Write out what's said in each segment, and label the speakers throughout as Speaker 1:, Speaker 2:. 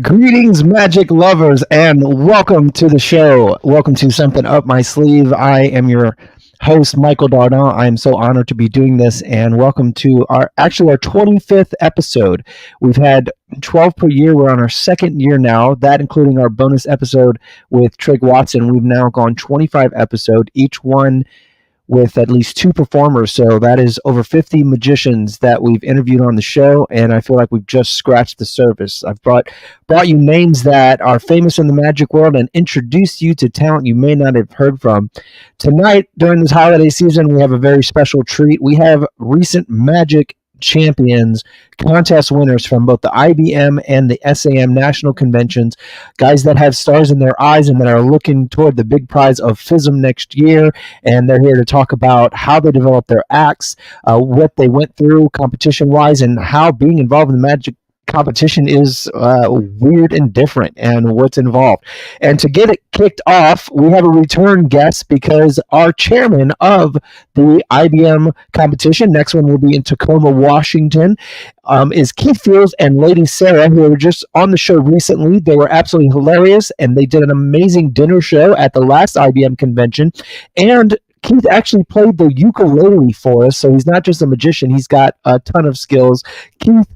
Speaker 1: Greetings, magic lovers, and welcome to the show. Welcome to Something Up My Sleeve. I am your host, Michael Dardant. I am so honored to be doing this, and welcome to our 25th episode. We've had 12 per year. We're on our second year now, that including our bonus episode with Trig Watson. We've now gone 25 episodes, each one with at least two performers. So that is over 50 magicians that we've interviewed on the show, and I feel like we've just scratched the surface. I've brought you names that are famous in the magic world and introduced you to talent you may not have heard from. Tonight, during this holiday season, we have a very special treat. We have recent magic champions, contest winners from both the IBM and the SAM national conventions, guys that have stars in their eyes and that are looking toward the big prize of FISM next year. And they're here to talk about how they developed their acts, what they went through competition wise, and how being involved in the magic competition is weird and different, and what's involved. And to get it kicked off, we have a return guest because our chairman of the IBM competition, next one will be in Tacoma, Washington, is Keith Fields and Lady Sarah, who were just on the show recently. They were absolutely hilarious, and they did an amazing dinner show at the last IBM convention. And Keith actually played the ukulele for us, so he's not just a magician, he's got a ton of skills. Keith,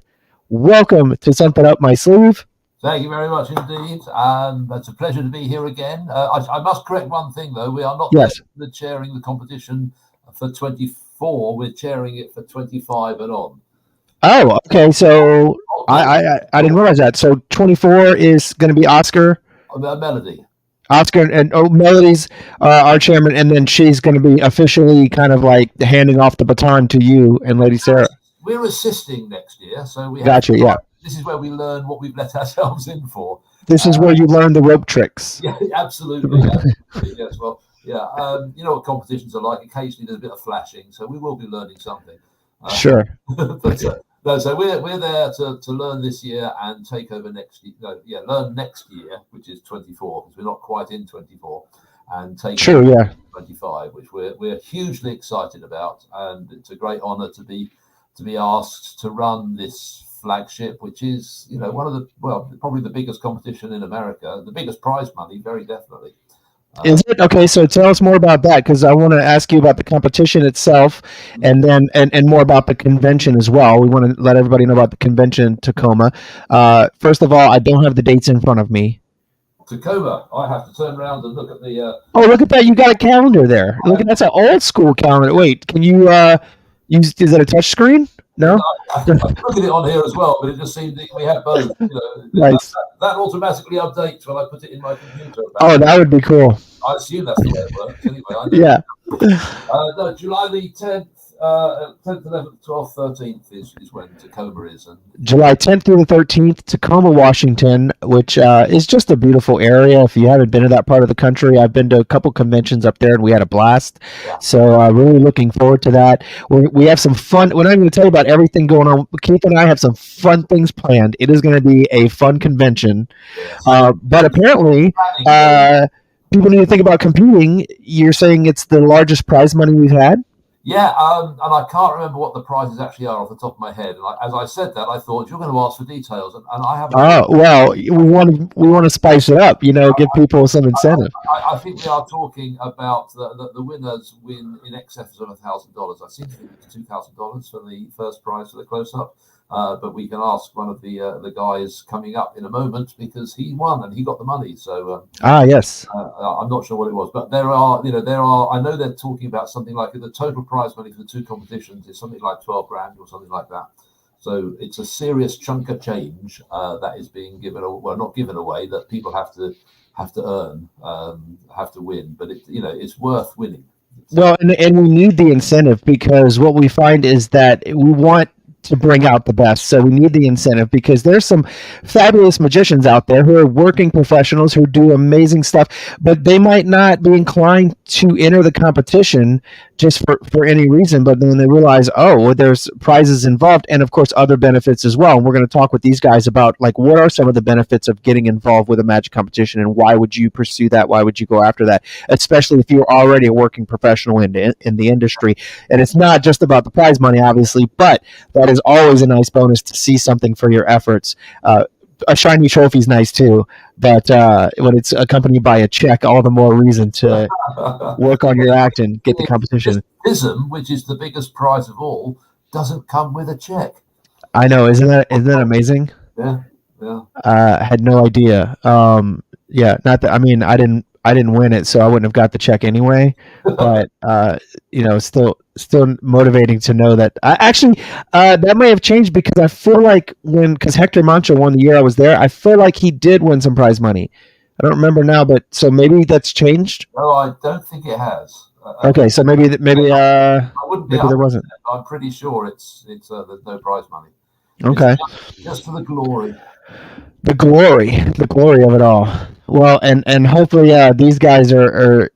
Speaker 1: welcome to Something Up My Sleeve.
Speaker 2: Thank you very much indeed. It's a pleasure to be here again. I must correct one thing, though. We are not chairing the competition for 24. We're chairing it for 25 and on.
Speaker 1: Oh, okay. So I didn't realize that. So 24 is going to be Oscar?
Speaker 2: Melody.
Speaker 1: Oscar and Melody's our chairman, and then she's going to be officially kind of like handing off the baton to you and Lady Sarah.
Speaker 2: We're assisting next year, so we
Speaker 1: gotcha. Yeah,
Speaker 2: this is where we learn what we've let ourselves in for.
Speaker 1: This is where you learn the rope tricks.
Speaker 2: Yeah, absolutely. Yes, well, yeah. You know what competitions are like. Occasionally, there's a bit of flashing, so we will be learning something.
Speaker 1: Sure.
Speaker 2: So we're there to learn this year and take over next year. Learn next year, which is 24, because we're not quite in 24, and take over 25, which we're hugely excited about, and it's a great honour to be asked to run this flagship, which is, one of probably the biggest competition in America, the biggest prize money, very definitely.
Speaker 1: Is it? Okay, so tell us more about that, because I want to ask you about the competition itself, and then and more about the convention as well. We want to let everybody know about the convention in Tacoma. First of all, I don't have the dates in front of me.
Speaker 2: Tacoma, I have to turn around and look at the...
Speaker 1: Oh, look at that. You got a calendar there. That's an old school calendar. Wait, can you... is that a touch screen? No?
Speaker 2: I look at it on here as well, but it just seemed that we had both.
Speaker 1: Nice.
Speaker 2: That automatically updates when I put it in my computer.
Speaker 1: Oh, that would be cool.
Speaker 2: I assume that's the way it works. Anyway,
Speaker 1: yeah.
Speaker 2: No, July the 10th, 10th, 11th, 12th, 13th is when Tacoma is. And
Speaker 1: July 10th through the 13th, Tacoma, Washington, which is just a beautiful area. If you haven't been to that part of the country, I've been to a couple conventions up there, and we had a blast. Yeah. So really looking forward to that. We have some fun. We're not going to tell you about everything going on. Keith and I have some fun things planned. It is going to be a fun convention. But apparently... people need to think about competing. You're saying it's the largest prize money we've had?
Speaker 2: Yeah, and I can't remember what the prizes actually are off the top of my head. And as I said that, I thought you're going to ask for details, and I haven't.
Speaker 1: Oh well, we want to spice it up. Give people some incentive.
Speaker 2: I think we are talking about the winners win in excess of $1,000. I seem to think it's $2,000 for the first prize for the close-up. But we can ask one of the guys coming up in a moment, because he won and he got the money. So
Speaker 1: yes,
Speaker 2: I'm not sure what it was, but there are. I know they're talking about something like the total prize money for the two competitions is something like $12,000 or something like that. So it's a serious chunk of change that is being given, not given away, that people have to earn, have to win. But it's worth winning.
Speaker 1: Well, and we need the incentive, because what we find is that we want to bring out the best. So we need the incentive, because there's some fabulous magicians out there who are working professionals who do amazing stuff, but they might not be inclined to enter the competition just for any reason. But then when they realize, there's prizes involved, and of course other benefits as well. And we're going to talk with these guys about what are some of the benefits of getting involved with a magic competition, and why would you pursue that? Why would you go after that? Especially if you're already a working professional in the industry. And it's not just about the prize money, obviously, but that is always a nice bonus to see something for your efforts. a shiny trophy is nice too, but when it's accompanied by a check, all the more reason to work on your act and get the competition.
Speaker 2: Prism, which is the biggest prize of all, doesn't come with a check.
Speaker 1: I know, isn't that amazing?
Speaker 2: Yeah, yeah.
Speaker 1: I had no idea. Yeah, not that I mean I didn't win it, so I wouldn't have got the check anyway. But still motivating to know that. That may have changed because I feel like because Hector Mancha won the year I was there, I feel like he did win some prize money. I don't remember now, but so maybe that's changed.
Speaker 2: No, I don't think it has.
Speaker 1: Okay, so maybe
Speaker 2: I wouldn't be.
Speaker 1: maybe there wasn't.
Speaker 2: I'm pretty sure it's there's no prize money.
Speaker 1: Okay,
Speaker 2: just for the glory.
Speaker 1: The glory of it all. Well, and hopefully these guys are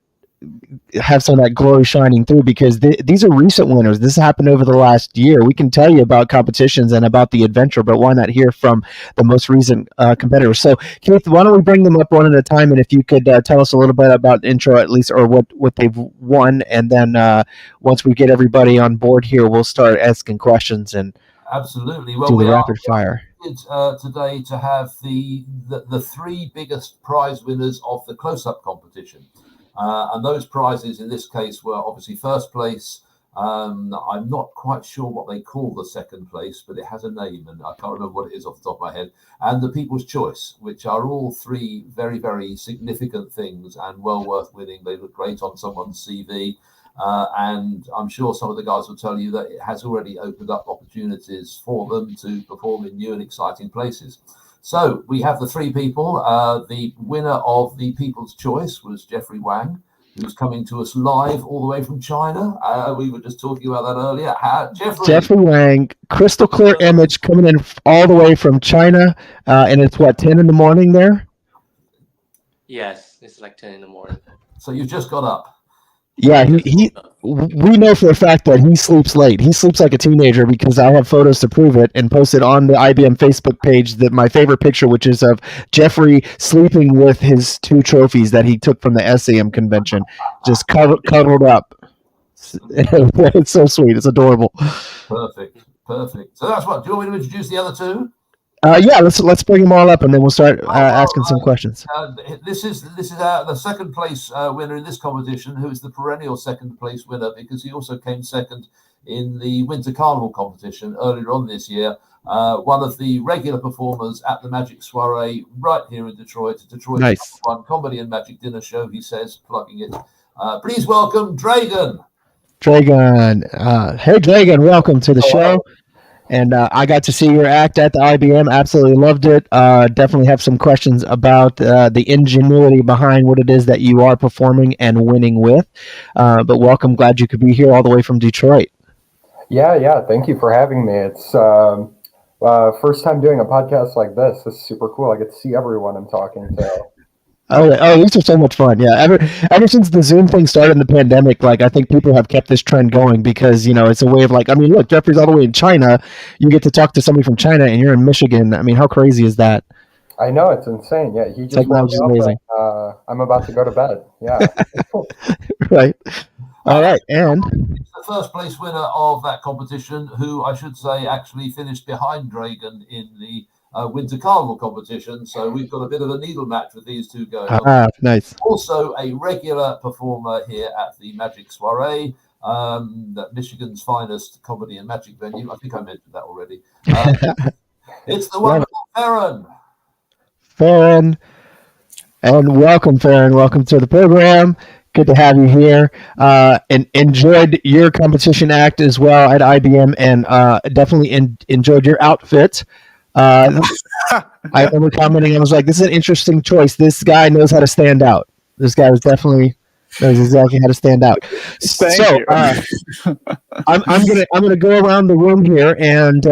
Speaker 1: have some of that glory shining through because these are recent winners. This happened over the last year. We can tell you about competitions and about the adventure, but why not hear from the most recent competitors? So, Keith, why don't we bring them up one at a time? And if you could tell us a little bit about intro, at least, or what they've won, and then once we get everybody on board here, we'll start asking questions and
Speaker 2: absolutely. Well,
Speaker 1: do the rapid fire.
Speaker 2: Today to have the three biggest prize winners of the close-up competition. And those prizes in this case were obviously first place. I'm not quite sure what they call the second place, but it has a name and I can't remember what it is off the top of my head. And the People's Choice, which are all three very, very significant things and well worth winning. They look great on someone's CV. And I'm sure some of the guys will tell you that it has already opened up opportunities for them to perform in new and exciting places. So we have the three people. The winner of the People's Choice was Jeffrey Wang, who's coming to us live all the way from China. We were just talking about that earlier.
Speaker 1: Jeffrey Wang, crystal clear image coming in all the way from China. And it's 10 in the morning there?
Speaker 3: Yes, it's like 10 in the morning.
Speaker 2: So you've just got up.
Speaker 1: Yeah, we know for a fact that he sleeps late. He sleeps like a teenager because I have photos to prove it and posted on the IBM Facebook page that my favorite picture, which is of Jeffrey sleeping with his two trophies that he took from the SAM convention, just cuddled up. It's so sweet. It's adorable.
Speaker 2: Perfect. So that's what. Do you want me to introduce the other two?
Speaker 1: Yeah, let's bring them all up and then we'll start asking some questions.
Speaker 2: This is the second place winner in this competition, who is the perennial second place winner because he also came second in the Winter Carnival competition earlier on this year. One of the regular performers at the Magic Soiree right here in Detroit. Detroit's
Speaker 1: nice.
Speaker 2: One comedy and magic dinner show, he says, plugging it. Please welcome Dragon.
Speaker 1: Hey, Dragon, welcome to the show. And I got to see your act at the IBM. Absolutely loved it. Definitely have some questions about the ingenuity behind what it is that you are performing and winning with. But welcome. Glad you could be here all the way from Detroit.
Speaker 4: Yeah. Thank you for having me. It's first time doing a podcast like this. This is super cool. I get to see everyone I'm talking to.
Speaker 1: Oh, these are so much fun. Yeah, ever since the Zoom thing started in the pandemic, I think people have kept this trend going because, it's a way of look, Jeffrey's all the way in China. You get to talk to somebody from China and you're in Michigan. I mean, how crazy is that?
Speaker 4: I know, it's insane. Yeah, he just
Speaker 1: technology is amazing.
Speaker 4: I'm about to go to bed. Yeah.
Speaker 1: Right. All right, and
Speaker 2: the first place winner of that competition, who I should say actually finished behind Dragon in the Winter Carnival competition, so we've got a bit of a needle match with these two going on.
Speaker 1: Nice.
Speaker 2: Also a regular performer here at the Magic Soiree, Michigan's finest comedy and magic venue. I think I mentioned that already. It's the wonderful
Speaker 1: Farron, and welcome, Farron. Welcome to the program. Good to have you here. And enjoyed your competition act as well at IBM, and definitely enjoyed your outfit. I remember commenting, I was like, this is an interesting choice. This guy knows how to stand out. This guy knows exactly how to stand out. I'm gonna go around the room here and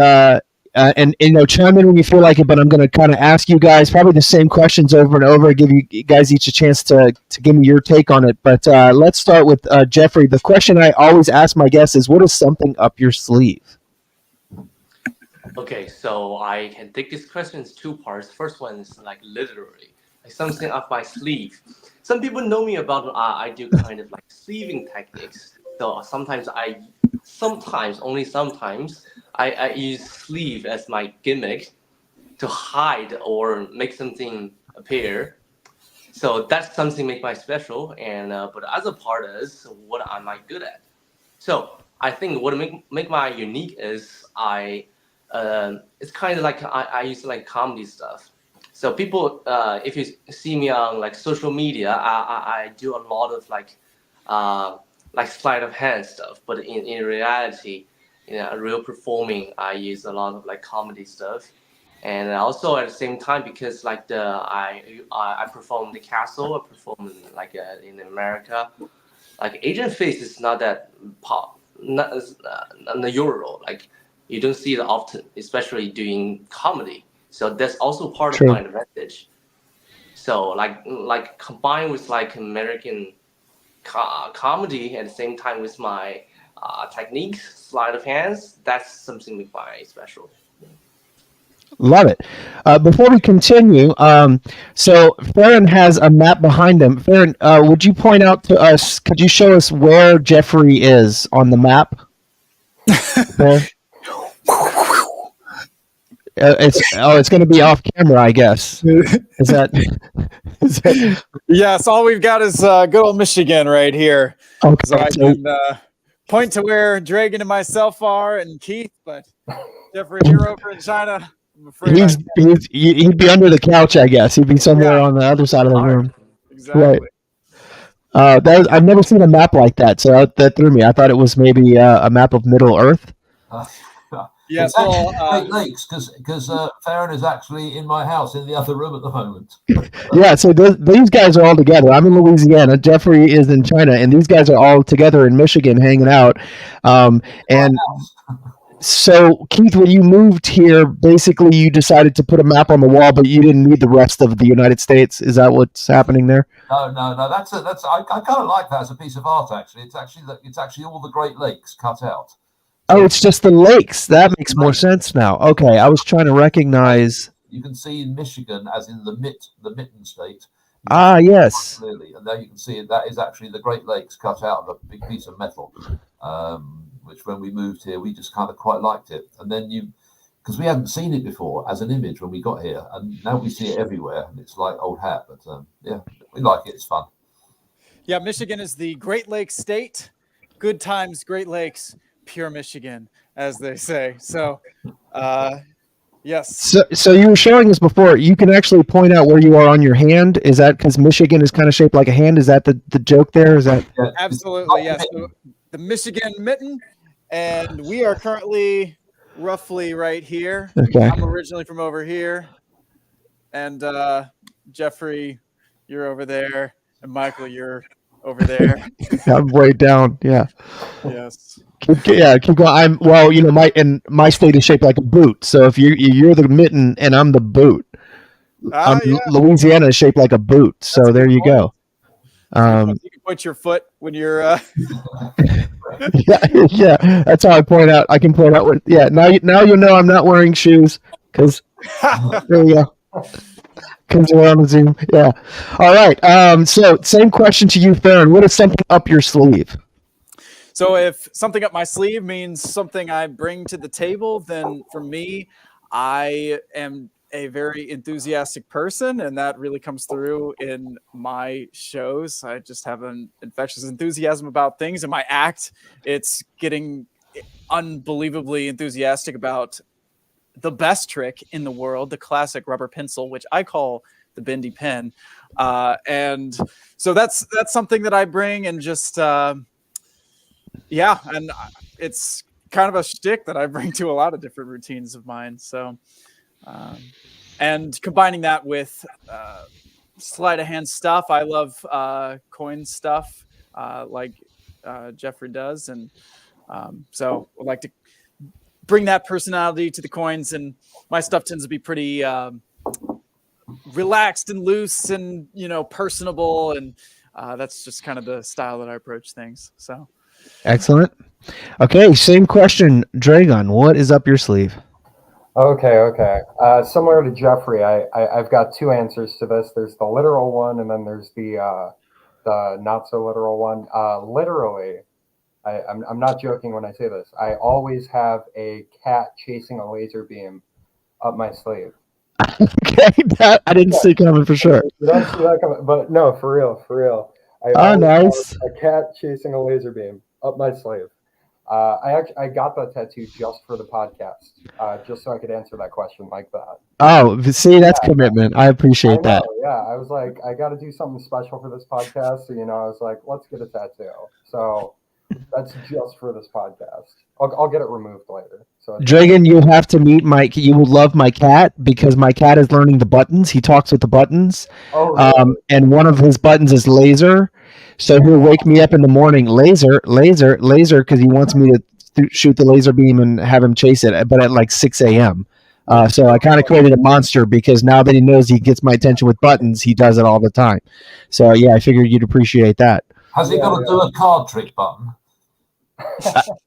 Speaker 1: chime in when you feel like it, but I'm gonna kind of ask you guys probably the same questions over and over, give you guys each a chance to give me your take on it. But let's start with Jeffrey. The question I always ask my guests is, what is something up your sleeve?
Speaker 3: Okay, so I can take this question in two parts. First one is literally, something up my sleeve. Some people know me about I do kind of sleeving techniques. So sometimes only sometimes, I use sleeve as my gimmick to hide or make something appear. So that's something make my special. And but other part is what am I good at? So I think what make my unique is it's kind of like I use like comedy stuff. So people, if you see me on like social media, I do a lot of like sleight of hand stuff. But in reality, real performing, I use a lot of like comedy stuff. And also at the same time, because like I perform the castle, I perform in America. Like Asian face is not that pop, not as the Euro. Like you don't see it often, especially doing comedy. So that's also part of my advantage. So like combined with like American comedy at the same time with my techniques, sleight of hands, that's something with my special.
Speaker 1: Love it. Before we continue, so Farron has a map behind him. Farron, would you point out to us, could you show us where Jeffrey is on the map? It's going to be off camera, I guess. Is that
Speaker 5: Yes, all we've got is good old Michigan right here.
Speaker 1: okay?
Speaker 5: So I can point to where Dragon and myself are, and Keith, but Jeffrey, if you're over in China, I'm afraid
Speaker 1: he'd be under the couch, I guess. He'd be somewhere on the other side of the room.
Speaker 5: Exactly.
Speaker 1: Right. I've never seen a map like that, so that threw me. I thought it was maybe a map of Middle Earth.
Speaker 2: Yeah, Great Lakes, because Farron is actually in my house in the other room at the moment.
Speaker 1: Yeah, so these guys are all together. I'm in Louisiana. Jeffrey is in China, and these guys are all together in Michigan hanging out. And so, Keith, when you moved here, basically you decided to put a map on the wall, but you didn't need the rest of the United States. Is that what's happening there?
Speaker 2: No. That's I kind of like that as a piece of art. Actually, it's actually all the Great Lakes cut out.
Speaker 1: Oh, it's just the lakes. That makes more sense now. Okay, I was trying to recognize.
Speaker 2: You can see in Michigan, as in the Mitten State.
Speaker 1: Yes.
Speaker 2: Clearly, and there you can see that is actually the Great Lakes cut out of a big piece of metal. Which when we moved here, we just kind of quite liked it. And then because we hadn't seen it before as an image when we got here, and now we see it everywhere, and it's like old hat. But yeah, we like it. It's fun.
Speaker 5: Yeah, Michigan is the Great Lakes state. Good times, Great Lakes, pure Michigan, as they say. So, yes.
Speaker 1: So you were showing us before. You can actually point out where you are on your hand. Is that because Michigan is kind of shaped like a hand? Is that the joke there? Is that
Speaker 5: absolutely yes? So the Michigan mitten, and we are currently roughly right here.
Speaker 1: Okay.
Speaker 5: I'm originally from over here, and Jeffrey, you're over there, and Michael, you're over there.
Speaker 1: I'm way down. Yeah.
Speaker 5: Yes.
Speaker 1: Keep going. My state is shaped like a boot. So if you're the mitten and I'm the boot, Louisiana is shaped like a boot. So there you go.
Speaker 5: You can put your foot when you're.
Speaker 1: Yeah. That's how I point out. I can point out what. Yeah. Now you'll know I'm not wearing shoes because there you go. Comes around the Zoom. Yeah. All right. So same question to you, Farron. What is something up your sleeve?
Speaker 5: So if something up my sleeve means something I bring to the table, then for me, I am a very enthusiastic person, and that really comes through in my shows. I just have an infectious enthusiasm about things. In my act, it's getting unbelievably enthusiastic about the best trick in the world, the classic rubber pencil, which I call the bendy pen. And so that's something that I bring, and just and it's kind of a shtick that I bring to a lot of different routines of mine. So, and combining that with sleight of hand stuff, I love coin stuff like Jeffrey does, and so I like to bring that personality to the coins. And my stuff tends to be pretty relaxed and loose and personable, and that's just kind of the style that I approach things. So.
Speaker 1: Excellent. Okay, same question, Dragon. What is up your sleeve?
Speaker 4: Okay. Similar to Jeffrey, I've got two answers to this. There's the literal one, and then there's the not so literal one. Literally, I'm not joking when I say this. I always have a cat chasing a laser beam up my sleeve.
Speaker 1: Okay, that I didn't see coming for sure.
Speaker 4: You don't see that coming, but no, for real. I
Speaker 1: Oh,
Speaker 4: always
Speaker 1: nice.
Speaker 4: have a cat chasing a laser beam up my sleeve. I got that tattoo just for the podcast, just so I could answer that question like that.
Speaker 1: Oh, see, that's
Speaker 4: Yeah,
Speaker 1: commitment. I
Speaker 4: I
Speaker 1: appreciate
Speaker 4: know.
Speaker 1: that.
Speaker 4: Yeah, I was like, I got to do something special for this podcast. So, I was like, let's get a tattoo. So that's just for this podcast. I'll get it removed later. So it's not.
Speaker 1: Dragon, you have to meet Mike. You will love my cat because my cat is learning the buttons. He talks with the buttons.
Speaker 4: Oh, really?
Speaker 1: And one of his buttons is laser. So he'll wake me up in the morning, laser, laser, laser, because he wants me to shoot the laser beam and have him chase it, but at like 6 a.m. So I kind of created a monster because now that he knows he gets my attention with buttons, he does it all the time. So yeah, I figured you'd appreciate that.
Speaker 2: Has he got to do a card trick button?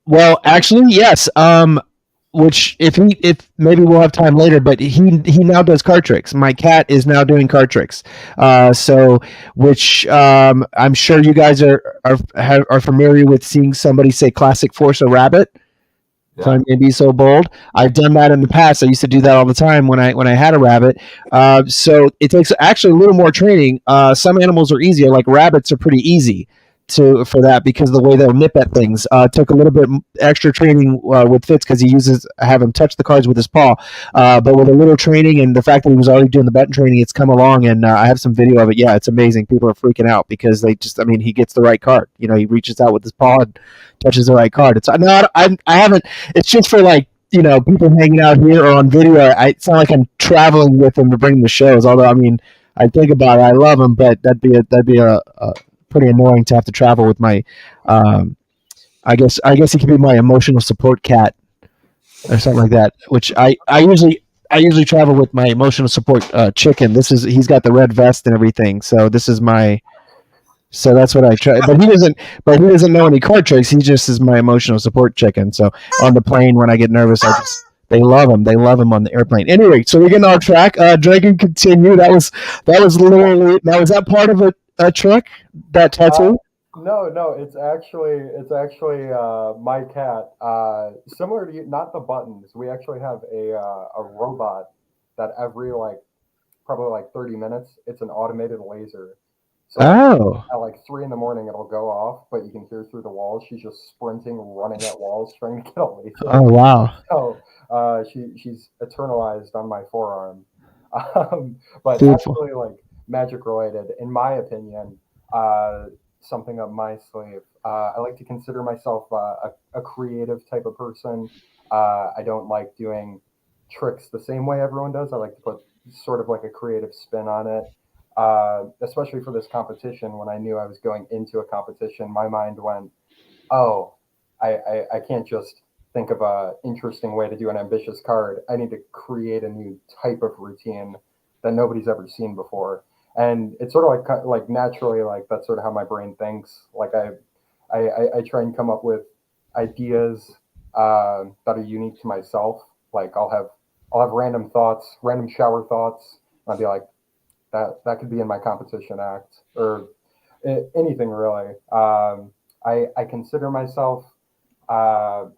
Speaker 1: Well, actually, yes. Which if maybe we'll have time later, but he now does card tricks. My cat is now doing card tricks. So which I'm sure you guys are familiar with seeing somebody say classic force a rabbit. If I may be so bold, I've done that in the past. I used to do that all the time when I had a rabbit. So it takes actually a little more training. Some animals are easier, like rabbits are pretty easy for that because of the way they'll nip at things. Took a little bit extra training with Fitz because have him touch the cards with his paw. But with a little training and the fact that he was already doing the button training, it's come along, and I have some video of it. Yeah, it's amazing. People are freaking out because he gets the right card. He reaches out with his paw and touches the right card. It's not. I haven't. It's just for people hanging out here or on video. It's not like I'm traveling with him to bring the shows. Although I think about it. I love him, but that'd be a pretty annoying to have to travel with my. I guess he could be my emotional support cat or something like that. Which I usually travel with my emotional support chicken. He's got the red vest and everything. So this is my. So that's what I try. But he doesn't know any card tricks. He just is my emotional support chicken. So on the plane when I get nervous, they love him. They love him on the airplane. Anyway, so we're getting off track. Dragon, continue. That was literally. Now is that part of a trick? That tattoo?
Speaker 4: No, it's actually my cat. Similar to you, not the buttons. We actually have a robot that every probably 30 minutes, it's an automated laser. So at 3 a.m, it'll go off, but you can hear through the walls. She's just sprinting, running at walls, trying to get a laser.
Speaker 1: Oh wow!
Speaker 4: So she's eternalized on my forearm. But
Speaker 1: Beautiful.
Speaker 4: actually, magic related, in my opinion, something up my sleeve. I like to consider myself a creative type of person. I don't like doing tricks the same way everyone does. I like to put sort of a creative spin on it. Especially for this competition, when I knew I was going into a competition, my mind went, oh, I can't just think of a interesting way to do an ambitious card. I need to create a new type of routine that nobody's ever seen before. And it's sort of like naturally, that's sort of how my brain thinks. I try and come up with ideas that are unique to myself. I'll have random thoughts, random shower thoughts. I'll be like, that could be in my competition act or anything really. I consider myself.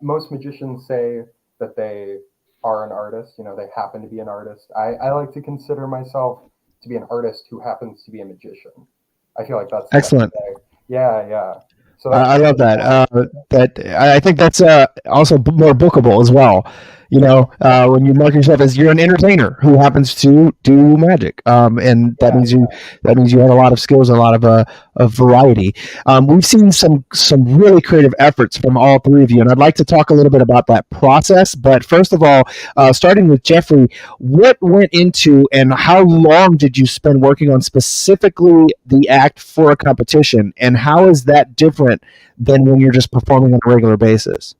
Speaker 4: Most magicians say that they are an artist. They happen to be an artist. I like to consider myself to be an artist who happens to be a magician. I feel like that's
Speaker 1: excellent.
Speaker 4: Yeah. So
Speaker 1: I love that. I think that's also more bookable as well. When you mark yourself as you're an entertainer who happens to do magic, and that means you have a lot of skills, and a lot of variety. We've seen some really creative efforts from all three of you, and I'd like to talk a little bit about that process. But first of all, starting with Jeffrey, what went into and how long did you spend working on specifically the act for a competition, and how is that different than when you're just performing on a regular basis?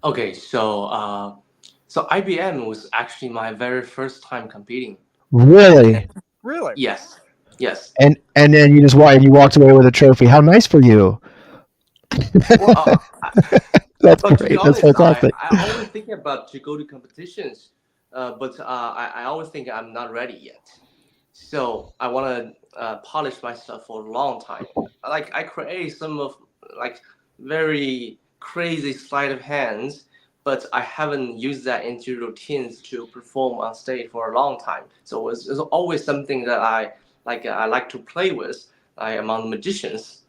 Speaker 3: Okay, so IBM was actually my very first time competing.
Speaker 1: Really?
Speaker 5: Really?
Speaker 3: Yes.
Speaker 1: And then you walked away with a trophy. How nice for you.
Speaker 3: Well,
Speaker 1: That's great. That's fantastic.
Speaker 3: I always think about to go to competitions, but I always think I'm not ready yet. So I want to polish myself for a long time. I create some of very crazy sleight of hands, but I haven't used that into routines to perform on stage for a long time. So it's always something that I like to play with, among magicians.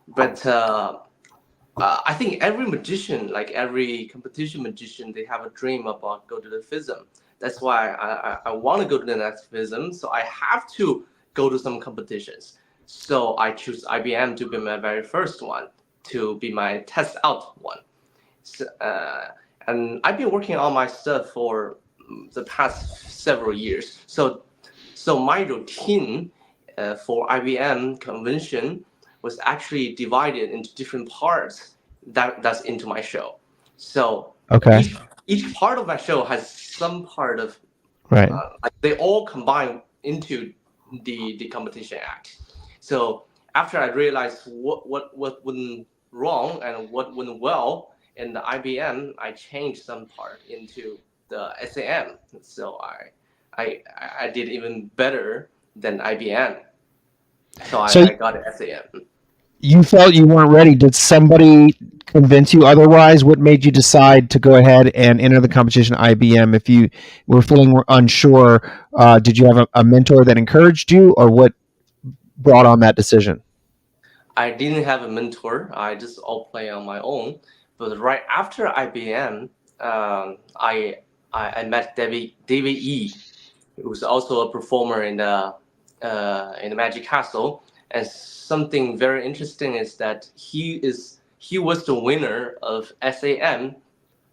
Speaker 3: But I think every magician, like every competition magician, they have a dream about go to the FISM. That's why I want to go to the next FISM. So I have to go to some competitions. So I choose IBM to be my very first one, to be my test out one. So, and I've been working on my stuff for the past several years. So my routine for IBM convention was actually divided into different parts that's into my show. So
Speaker 1: Okay.
Speaker 3: each part of my show has some part of
Speaker 1: Right.
Speaker 3: They all combine into the competition act. So after I realized what went wrong and what went well in the IBM, I changed some part into the SAM. So I did even better than IBM. So I got an SAM.
Speaker 1: You felt you weren't ready. Did somebody convince you otherwise? What made you decide to go ahead and enter the competition IBM? If you were feeling unsure, did you have a mentor that encouraged you, or what brought on that decision?
Speaker 3: I didn't have a mentor. I just all play on my own. But right after IBM, I met David E, who was also a performer in the Magic Castle. And something very interesting is that he was the winner of SAM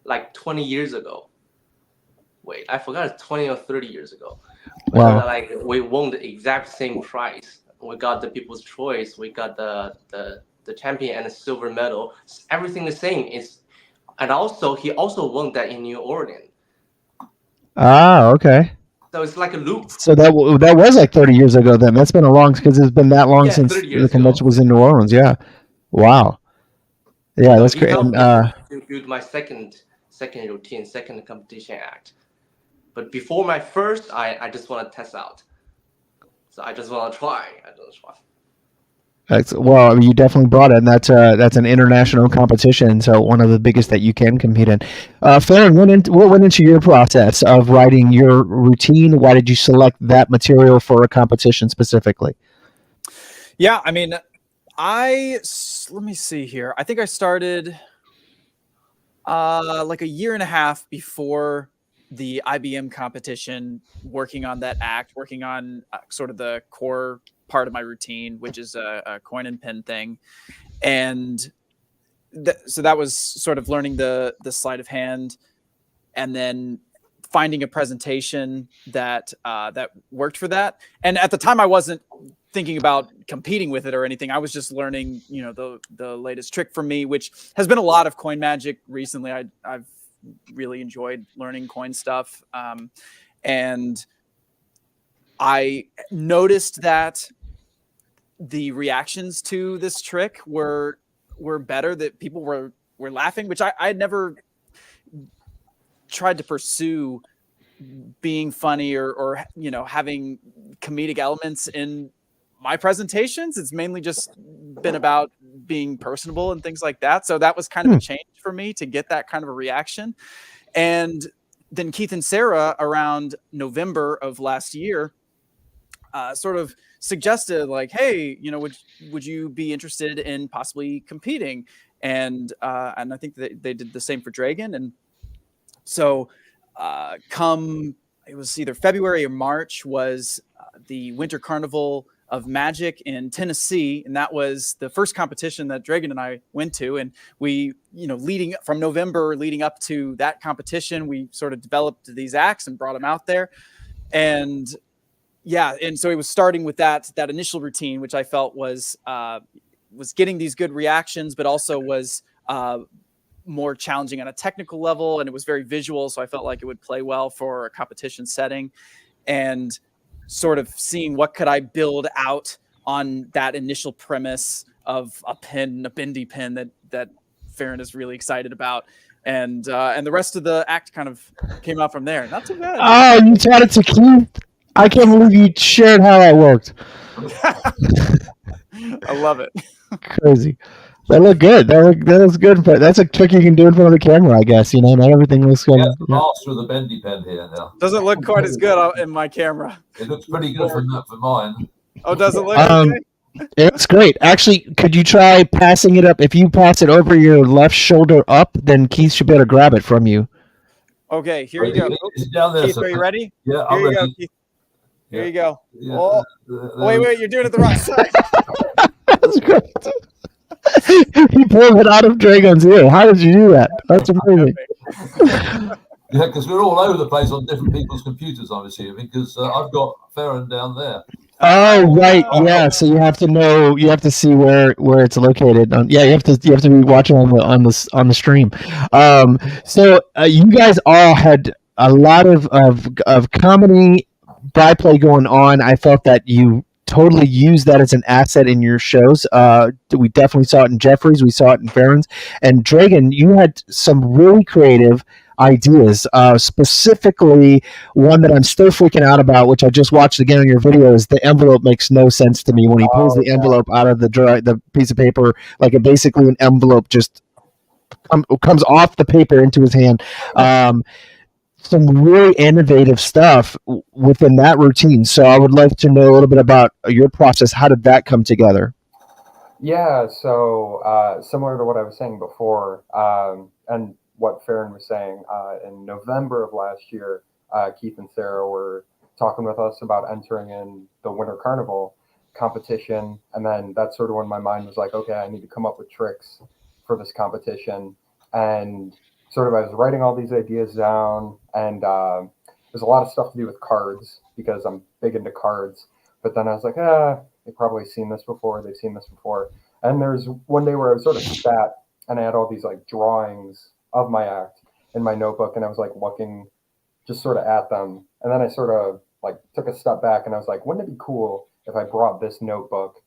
Speaker 3: like 20 years ago. Wait, I forgot, it's 20 or 30 years ago.
Speaker 1: Wow.
Speaker 3: Like we won the exact same prize. We got the People's Choice. We got the champion and the silver medal. It's everything the same. And also he also won that in New Orleans.
Speaker 1: Ah, okay.
Speaker 3: So it's like a loop.
Speaker 1: So that was like 30 years ago then. That's been a long, because it's been that long since the convention was in New Orleans. Yeah. Wow. Yeah,
Speaker 3: so
Speaker 1: that's great. And
Speaker 3: to build my second routine, second competition act. But before my first, I just want to test out. So I just want to try.
Speaker 1: well, I mean, you definitely brought it, and that's an international competition, so one of the biggest that you can compete in. Farron, what went into your process of writing your routine? Why did you select that material for a competition specifically?
Speaker 5: Yeah, I mean, let me see here. I think I started like a year and a half before the IBM competition, working on that act, working on sort of the core part of my routine, which is a coin and pin thing. And so that was sort of learning the sleight of hand, and then finding a presentation that worked for that. And at the time I wasn't thinking about competing with it or anything. I was just learning, the latest trick for me, which has been a lot of coin magic recently. I've really enjoyed learning coin stuff. And I noticed that the reactions to this trick were better, that people were laughing, which I had never tried to pursue being funny or having comedic elements in my presentations. It's mainly just been about being personable and things like that. So that was kind of a change for me to get that kind of a reaction. And then Keith and Sarah, around November of last year, sort of suggested, like, hey, would you be interested in possibly competing? And I think that they did the same for Dragon. And so it was either February or March, was the Winter Carnival of Magic in Tennessee. And that was the first competition that Dragon and I went to. And we, leading from November, leading up to that competition, we sort of developed these acts and brought them out there. And yeah, and so it was starting with that initial routine, which I felt was getting these good reactions, but also was more challenging on a technical level, and it was very visual, so I felt like it would play well for a competition setting. And sort of seeing what could I build out on that initial premise of a bendy pin that Farron is really excited about. And the rest of the act kind of came out from there. Not too bad.
Speaker 1: Oh, you taught it to Keith? I can't believe you shared how that worked.
Speaker 5: I love it.
Speaker 1: Crazy. That looked good. That looks good. But that's a trick you can do in front of the camera, I guess. Not everything looks good.
Speaker 2: Yeah, master of the bendy pen here now.
Speaker 5: Doesn't look quite as good in my camera.
Speaker 2: It looks pretty good for mine.
Speaker 5: Oh, does it look okay?
Speaker 1: It's great. Actually, could you try passing it up? If you pass it over your left shoulder up, then Keith should be able to grab it from you.
Speaker 5: Okay, here you go.
Speaker 2: It's down there.
Speaker 5: Keith, are you ready?
Speaker 2: Yeah,
Speaker 5: I'm ready. Go, Keith. Here you go. Yeah. Oh, wait, you're doing it the wrong side.
Speaker 1: That's great. He pulled it out of Dragon's ear. How did you do that? That's amazing.
Speaker 2: Yeah, because we're all over the place on different people's computers, I'm assuming, because I've got Farron down there.
Speaker 1: Oh, right. Yeah. So you have to know. You have to see where it's located. Yeah, you have to be watching on the stream. So you guys all had a lot of comedy byplay going on. I felt that you totally used that as an asset in your shows. We definitely saw it in Jeffrey's. We saw it in Farron's. And Dragon, you had some really creative ideas. Specifically, one that I'm still freaking out about, which I just watched again on your video, is the envelope makes no sense to me when he pulls the envelope out of the piece of paper, like it basically an envelope just comes off the paper into his hand. Some really innovative stuff within that routine. So I would like to know a little bit about your process. How did that come together?
Speaker 4: Yeah, so similar to what I was saying before, and what Farron was saying, in November of last year, Keith and Sarah were talking with us about entering in the Winter Carnival competition. And then that's sort of when my mind was like, okay, I need to come up with tricks for this competition. And sort of I was writing all these ideas down, and there's a lot of stuff to do with cards because I'm big into cards. But then I was like, they've probably seen this before. They've seen this before. And there's one day where I was sort of sat and I had all these like drawings of my act in my notebook, and I was like looking just sort of at them. And then I sort of like took a step back and I was like, wouldn't it be cool if I brought this notebook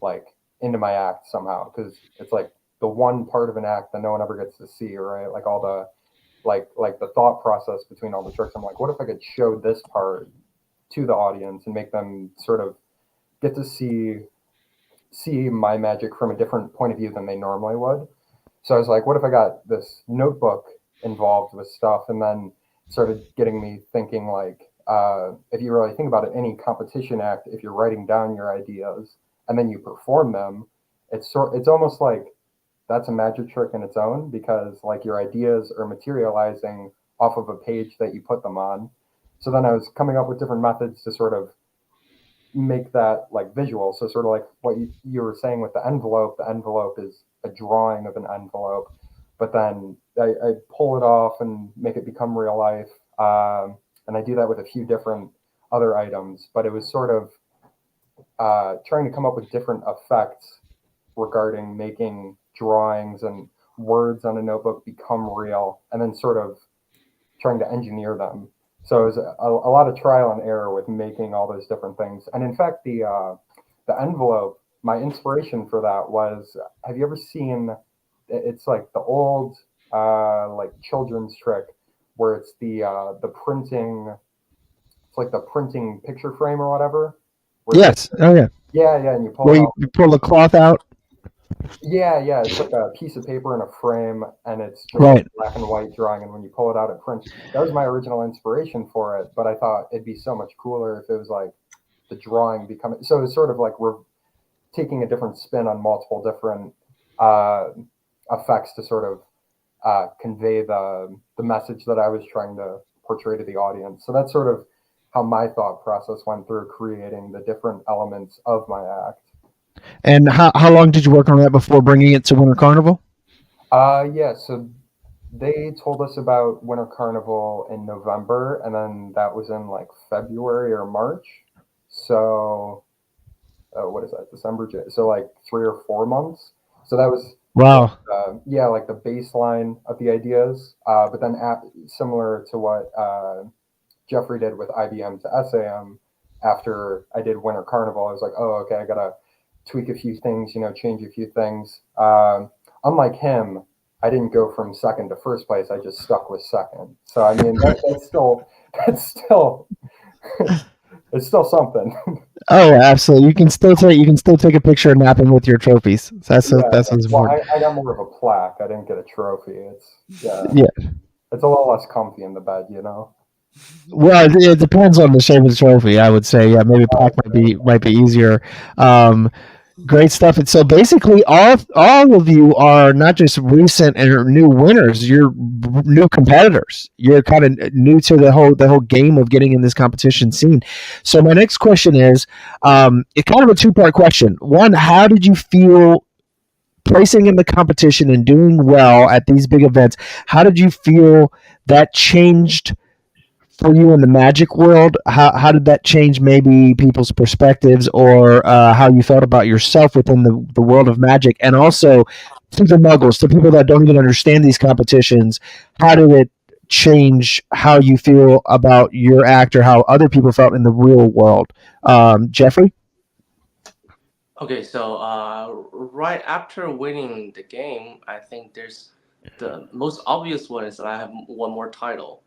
Speaker 4: like into my act somehow? Because it's like the one part of an act that no one ever gets to see, right? Like all the like the thought process between all the tricks. I'm like, what if I could show this part to the audience and make them sort of get to see my magic from a different point of view than they normally would. So I was like, what if I got this notebook involved with stuff? And then started getting me thinking like, if you really think about it, any competition act, if you're writing down your ideas and then you perform them, it's almost like that's a magic trick in its own, because like your ideas are materializing off of a page that you put them on. So then I was coming up with different methods to sort of make that like visual. So sort of like what you were saying with the envelope is a drawing of an envelope, but then I pull it off and make it become real life. And I do that with a few different other items, but it was sort of trying to come up with different effects regarding making drawings and words on a notebook become real, and then sort of trying to engineer them. So it was a lot of trial and error with making all those different things. And in fact, the envelope, my inspiration for that was, have you ever seen, it's like the old like children's trick where it's the printing, it's like the printing picture frame or whatever.
Speaker 1: Yes. Oh yeah.
Speaker 4: Yeah, and you pull
Speaker 1: where you pull the cloth out.
Speaker 4: Yeah, it's like a piece of paper in a frame, and it's just
Speaker 1: right.
Speaker 4: Black and white drawing, and when you pull it out, it prints. That was my original inspiration for it, but I thought it'd be so much cooler if it was like the drawing becoming. So it's sort of like we're taking a different spin on multiple different effects to sort of convey the message that I was trying to portray to the audience. So that's sort of how my thought process went through creating the different elements of my act.
Speaker 1: And how long did you work on that before bringing it to Winter Carnival?
Speaker 4: Yeah, so they told us about Winter Carnival in November, and then that was in like February or March. So what is that? December, so like 3 or 4 months. So that was
Speaker 1: wow.
Speaker 4: Like the baseline of the ideas. But then similar to what Jeffrey did with IBM to SAM, after I did Winter Carnival, I was like, oh, okay, I gotta tweak a few things, change a few things. Unlike him, I didn't go from second to first place. I just stuck with second. So I mean, that's still it's still something.
Speaker 1: Oh, yeah, absolutely. You can still take a picture of napping with your trophies. That's what's important.
Speaker 4: I got more of a plaque. I didn't get a trophy.
Speaker 1: Yeah.
Speaker 4: It's a little less comfy in the bed, you know.
Speaker 1: Well, it depends on the shape of the trophy. I would say, yeah, maybe plaque might be easier. Great stuff. And so basically, all of you are not just recent and new winners. You're new competitors. You're kind of new to the whole game of getting in this competition scene. So my next question is, it's kind of a two-part question. One, how did you feel placing in the competition and doing well at these big events? How did you feel that changed for you in the magic world? How did that change maybe people's perspectives, or how you felt about yourself within the world of magic? And also to the muggles, to people that don't even understand these competitions, how did it change how you feel about your act or how other people felt in the real world? Jeffrey?
Speaker 3: Okay, so right after winning the game, I think there's the most obvious one is that I have one more title.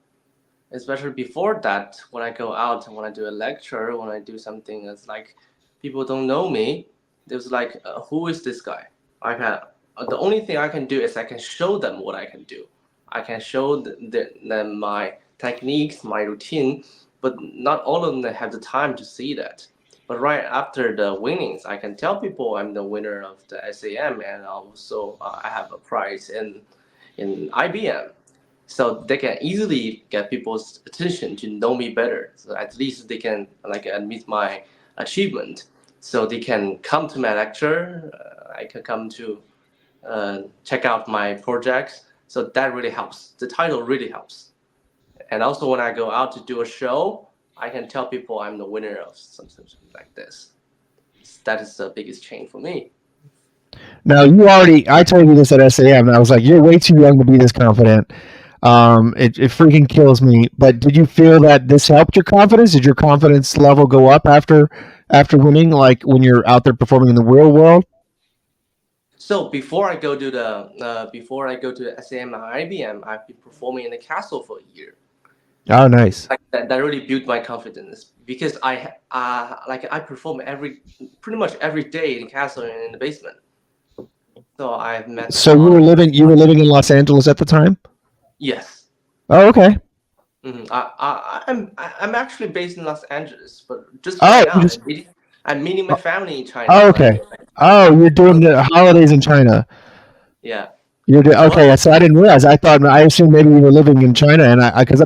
Speaker 3: Especially before that, when I go out and when I do a lecture, when I do something that's like people don't know me, there's like, who is this guy? I can the only thing I can do is I can show them what I can do. I can show them my techniques, my routine, but not all of them have the time to see that. But right after the winnings, I can tell people I'm the winner of the SAM, and also I have a prize in IBM, so they can easily get people's attention to know me better. So at least they can like admit my achievement. So they can come to my lecture. I can come to check out my projects. So that really helps. The title really helps. And also when I go out to do a show, I can tell people I'm the winner of something like this. That is the biggest change for me.
Speaker 1: Now, I told you this at SAM. I was like, you're way too young to be this confident. It freaking kills me. But did you feel that this helped your confidence? Did your confidence level go up after winning, like when you're out there performing in the real world?
Speaker 3: So before I go to the SAM and IBM, I've been performing in the castle for a year.
Speaker 1: Oh, nice.
Speaker 3: Like that really built my confidence because I perform pretty much every day in castle and in the basement. So I've met.
Speaker 1: So you were living in Los Angeles at the time?
Speaker 3: Yes.
Speaker 1: Oh, okay.
Speaker 3: I'm actually based in Los Angeles, but just right now I'm meeting my family in China.
Speaker 1: Oh, okay. Oh, you're doing the holidays in China.
Speaker 3: Yeah.
Speaker 1: You're doing okay. So I didn't realize. I assumed maybe you were living in China, and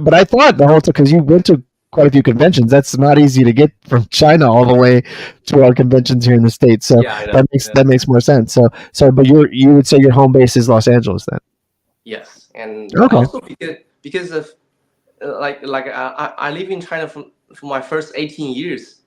Speaker 1: but I thought the whole time because you went to quite a few conventions. That's not easy to get from China all the way to our conventions here in the States. So that makes more sense. But you would say your home base is Los Angeles then?
Speaker 3: Yes, and
Speaker 1: okay.
Speaker 3: Also because of I live in China for my first 18 years.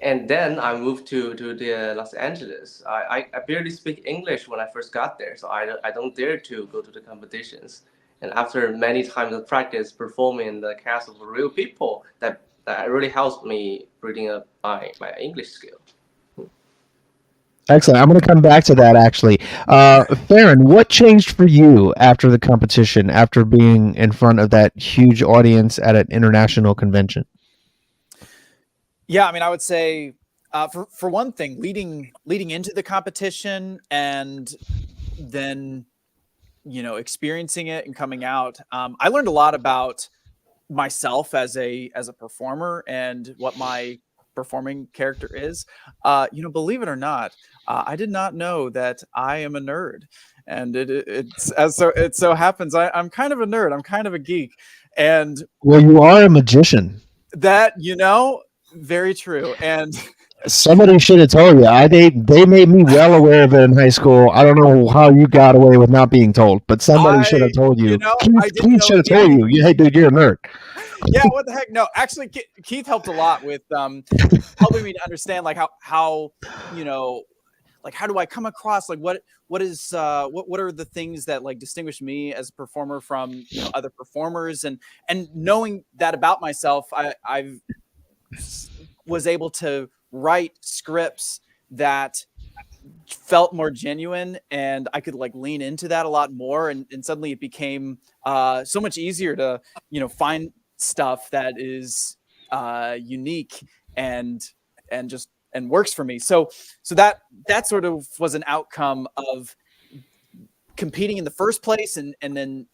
Speaker 3: And then I moved to the Los Angeles. I barely speak English when I first got there, so I don't dare to go to the competitions. And after many times of practice performing in the castle for real people, that really helps me building up my English skill.
Speaker 1: Excellent. I'm going to come back to that actually. Farron, what changed for you after the competition, after being in front of that huge audience at an international convention?
Speaker 5: Yeah, I mean, I would say for one thing, leading into the competition and then experiencing it and coming out, I learned a lot about myself as a performer and what my performing character is. Believe it or not, I did not know that I am a nerd, and it so happens I'm kind of a nerd. I'm kind of a geek, and
Speaker 1: well, you are a magician.
Speaker 5: That very true. And
Speaker 1: somebody should have told you. They made me well aware of it in high school. I don't know how you got away with not being told, but somebody should have told you. Keith should have told you. Hey, dude, you're a nerd.
Speaker 5: Yeah, what the heck? No, actually, Keith helped a lot with helping me to understand like how like how do I come across, like what are the things that like distinguish me as a performer from other performers, and knowing that about myself, I've was able to write scripts that felt more genuine, and I could like lean into that a lot more, and suddenly it became so much easier to find stuff that is unique and works for me. So that sort of was an outcome of competing in the first place, and then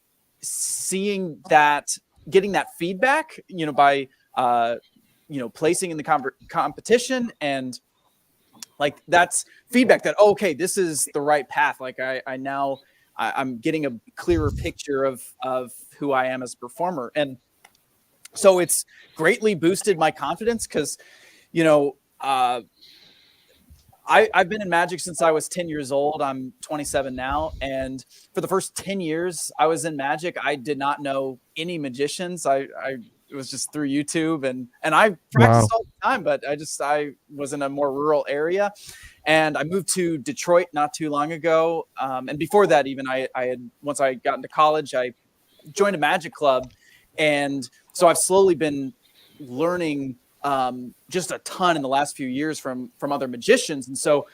Speaker 5: seeing that, getting that feedback, by placing in the competition, and like that's feedback that, okay, this is the right path. Like I'm getting a clearer picture of who I am as a performer. And so it's greatly boosted my confidence because, I've been in Magic since I was 10 years old. I'm 27 now. And for the first 10 years I was in Magic, I did not know any magicians. It was just through YouTube, and I practiced all the time, but I was in a more rural area, and I moved to Detroit not too long ago. And before that, even I had, once I got into college, I joined a Magic club. And so I've slowly been learning just a ton in the last few years from other magicians. And so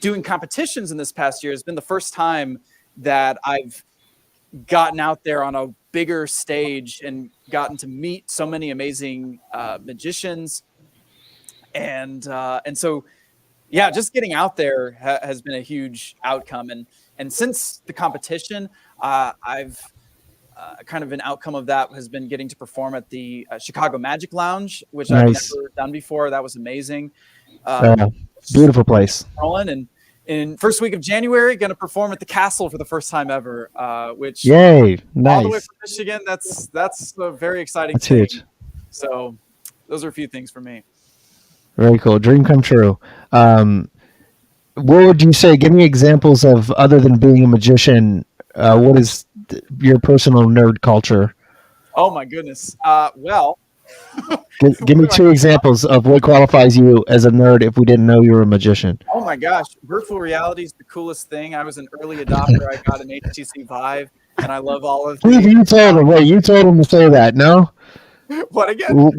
Speaker 5: doing competitions in this past year has been the first time that I've gotten out there on a bigger stage and gotten to meet so many amazing magicians. And so, yeah, just getting out there has been a huge outcome. And since the competition, I've kind of an outcome of that has been getting to perform at the Chicago Magic Lounge, which I've never done before. That was amazing.
Speaker 1: Beautiful place.
Speaker 5: And in first week of January, going to perform at the Castle for the first time ever, which
Speaker 1: yay, nice.
Speaker 5: All the way from Michigan. That's a very exciting
Speaker 1: that's
Speaker 5: thing.
Speaker 1: Huge.
Speaker 5: So those are a few things for me.
Speaker 1: Very cool. Dream come true. What would you say? Give me examples of, other than being a magician, what is your personal nerd culture?
Speaker 5: Oh my goodness. Well,
Speaker 1: give me two examples of what qualifies you as a nerd if we didn't know you were a magician.
Speaker 5: Oh my gosh. Virtual reality is the coolest thing. I was an early adopter. I got an HTC Vive, and I love all of
Speaker 1: you told him. Wait, you told him to say that, no?
Speaker 5: What again?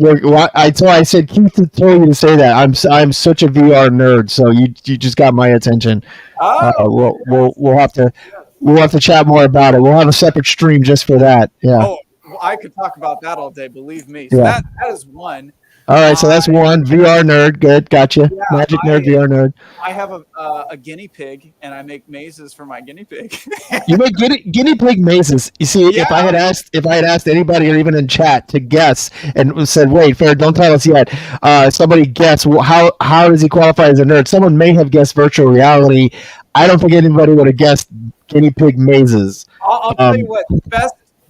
Speaker 1: I said Keith told you to say that. I'm such a VR nerd, so you just got my attention. We'll have to chat more about it. We'll have a separate stream just for that. Yeah.
Speaker 5: Oh, well, I could talk about that all day. Believe me. So that is one.
Speaker 1: All right, so that's one. VR nerd, good, gotcha. Yeah, Magic nerd, VR nerd.
Speaker 5: I have a guinea pig, and I make mazes for my guinea pig.
Speaker 1: You make guinea pig mazes. You see, if I had asked anybody, or even in chat, to guess and said, "Wait, Fair, don't tell us yet." Somebody guess, well, how does he qualify as a nerd? Someone may have guessed virtual reality. I don't think anybody would have guessed guinea pig mazes.
Speaker 5: I'll tell you what.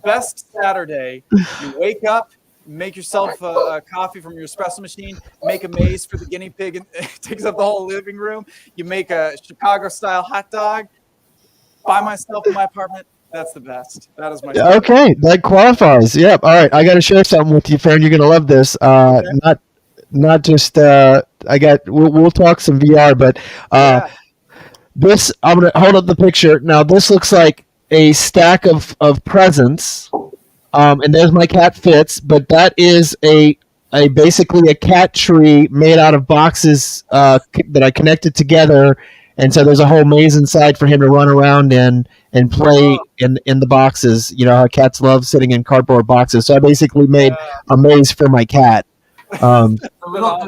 Speaker 5: Best Saturday. You wake up. Make yourself a coffee from your espresso machine, make a maze for the guinea pig, and it takes up the whole living room. You make a Chicago-style hot dog by myself in my apartment. That's the best. That is my style.
Speaker 1: Okay, that qualifies. Yep. All right, I got to share something with you, friend. You're going to love this. Okay. Not just we'll talk some VR, but this, I'm going to hold up the picture. Now, this looks like a stack of presents. And there's my cat Fitz, but that is a basically a cat tree made out of boxes that I connected together, and so there's a whole maze inside for him to run around and play in the boxes. You know how cats love sitting in cardboard boxes, so I basically made a maze for my cat.
Speaker 2: So we're not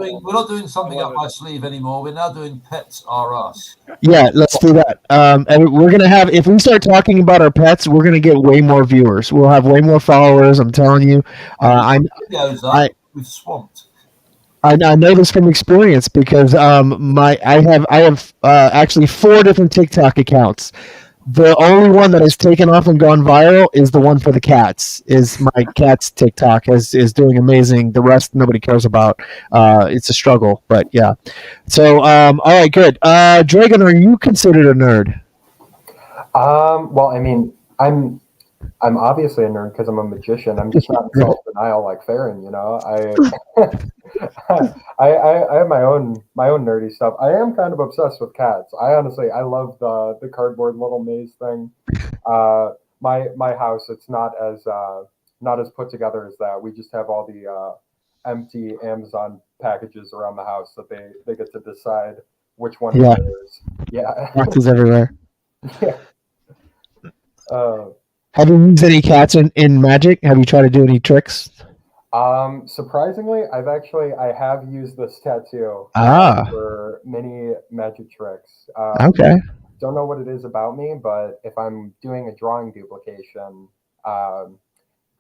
Speaker 2: doing something up my sleeve anymore. We're now doing Pets Are Us.
Speaker 1: Yeah, let's do that. And we're gonna have, if we start talking about our pets, we're gonna get way more viewers. We'll have way more followers. I'm telling you.
Speaker 2: We've swamped.
Speaker 1: I know this from experience because I have actually 4 different TikTok accounts. The only one that has taken off and gone viral is the one for the cats. Is my cat's TikTok is doing amazing. The rest nobody cares about. It's a struggle, but yeah. So all right, good. Dragon, are you considered a nerd?
Speaker 4: Well, I mean, I'm obviously a nerd because I'm a magician. I'm just not in self-denial like Farron, you know. I have my own nerdy stuff. I am kind of obsessed with cats. I love the cardboard little maze thing. My house, it's not as put together as that. We just have all the empty Amazon packages around the house that they get to decide which one is theirs. Yeah,
Speaker 1: boxes everywhere.
Speaker 4: Yeah.
Speaker 1: Have you used any cats in Magic? Have you tried to do any tricks?
Speaker 4: Surprisingly, I have used this tattoo for many magic tricks.
Speaker 1: Okay.
Speaker 4: Don't know what it is about me, but if I'm doing a drawing duplication, I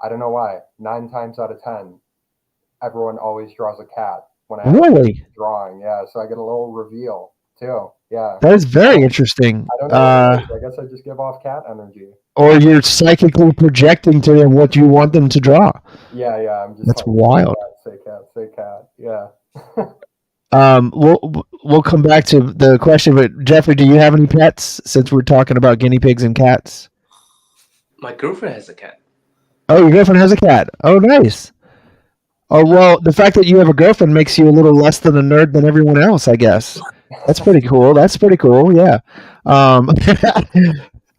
Speaker 4: don't know why. 9 times out of 10, everyone always draws a cat when I
Speaker 1: Really?
Speaker 4: drawing. Yeah, so I get a little reveal too. Yeah.
Speaker 1: That is very interesting.
Speaker 4: I don't know what it is. I guess I just give off cat energy.
Speaker 1: Or you're psychically projecting to them what you want them to draw.
Speaker 4: Yeah, yeah. I'm just
Speaker 1: That's
Speaker 4: like,
Speaker 1: wild.
Speaker 4: Say cat, say cat. Yeah.
Speaker 1: We'll come back to the question, but Jeffrey, do you have any pets? Since we're talking about guinea pigs and cats.
Speaker 3: My girlfriend has a cat.
Speaker 1: Oh, your girlfriend has a cat. Oh, nice. Oh, well, the fact that you have a girlfriend makes you a little less than a nerd than everyone else, I guess. That's pretty cool. That's pretty cool. Yeah.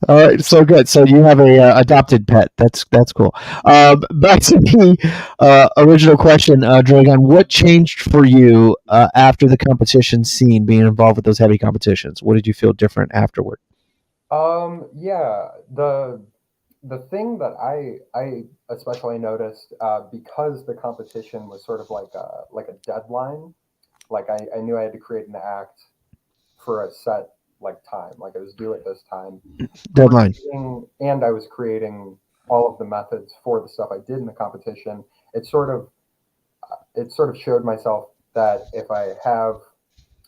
Speaker 1: All right, so good. So you have a adopted pet. That's cool. Back to the original question, Dragon. What changed for you after the competition scene, being involved with those heavy competitions? What did you feel different afterward?
Speaker 4: Yeah, the thing that I especially noticed because the competition was sort of like a deadline. Like I knew I had to create an act for a set like time. Like I was due at this time.
Speaker 1: Deadline.
Speaker 4: And I was creating all of the methods for the stuff I did in the competition. It sort of showed myself that if I have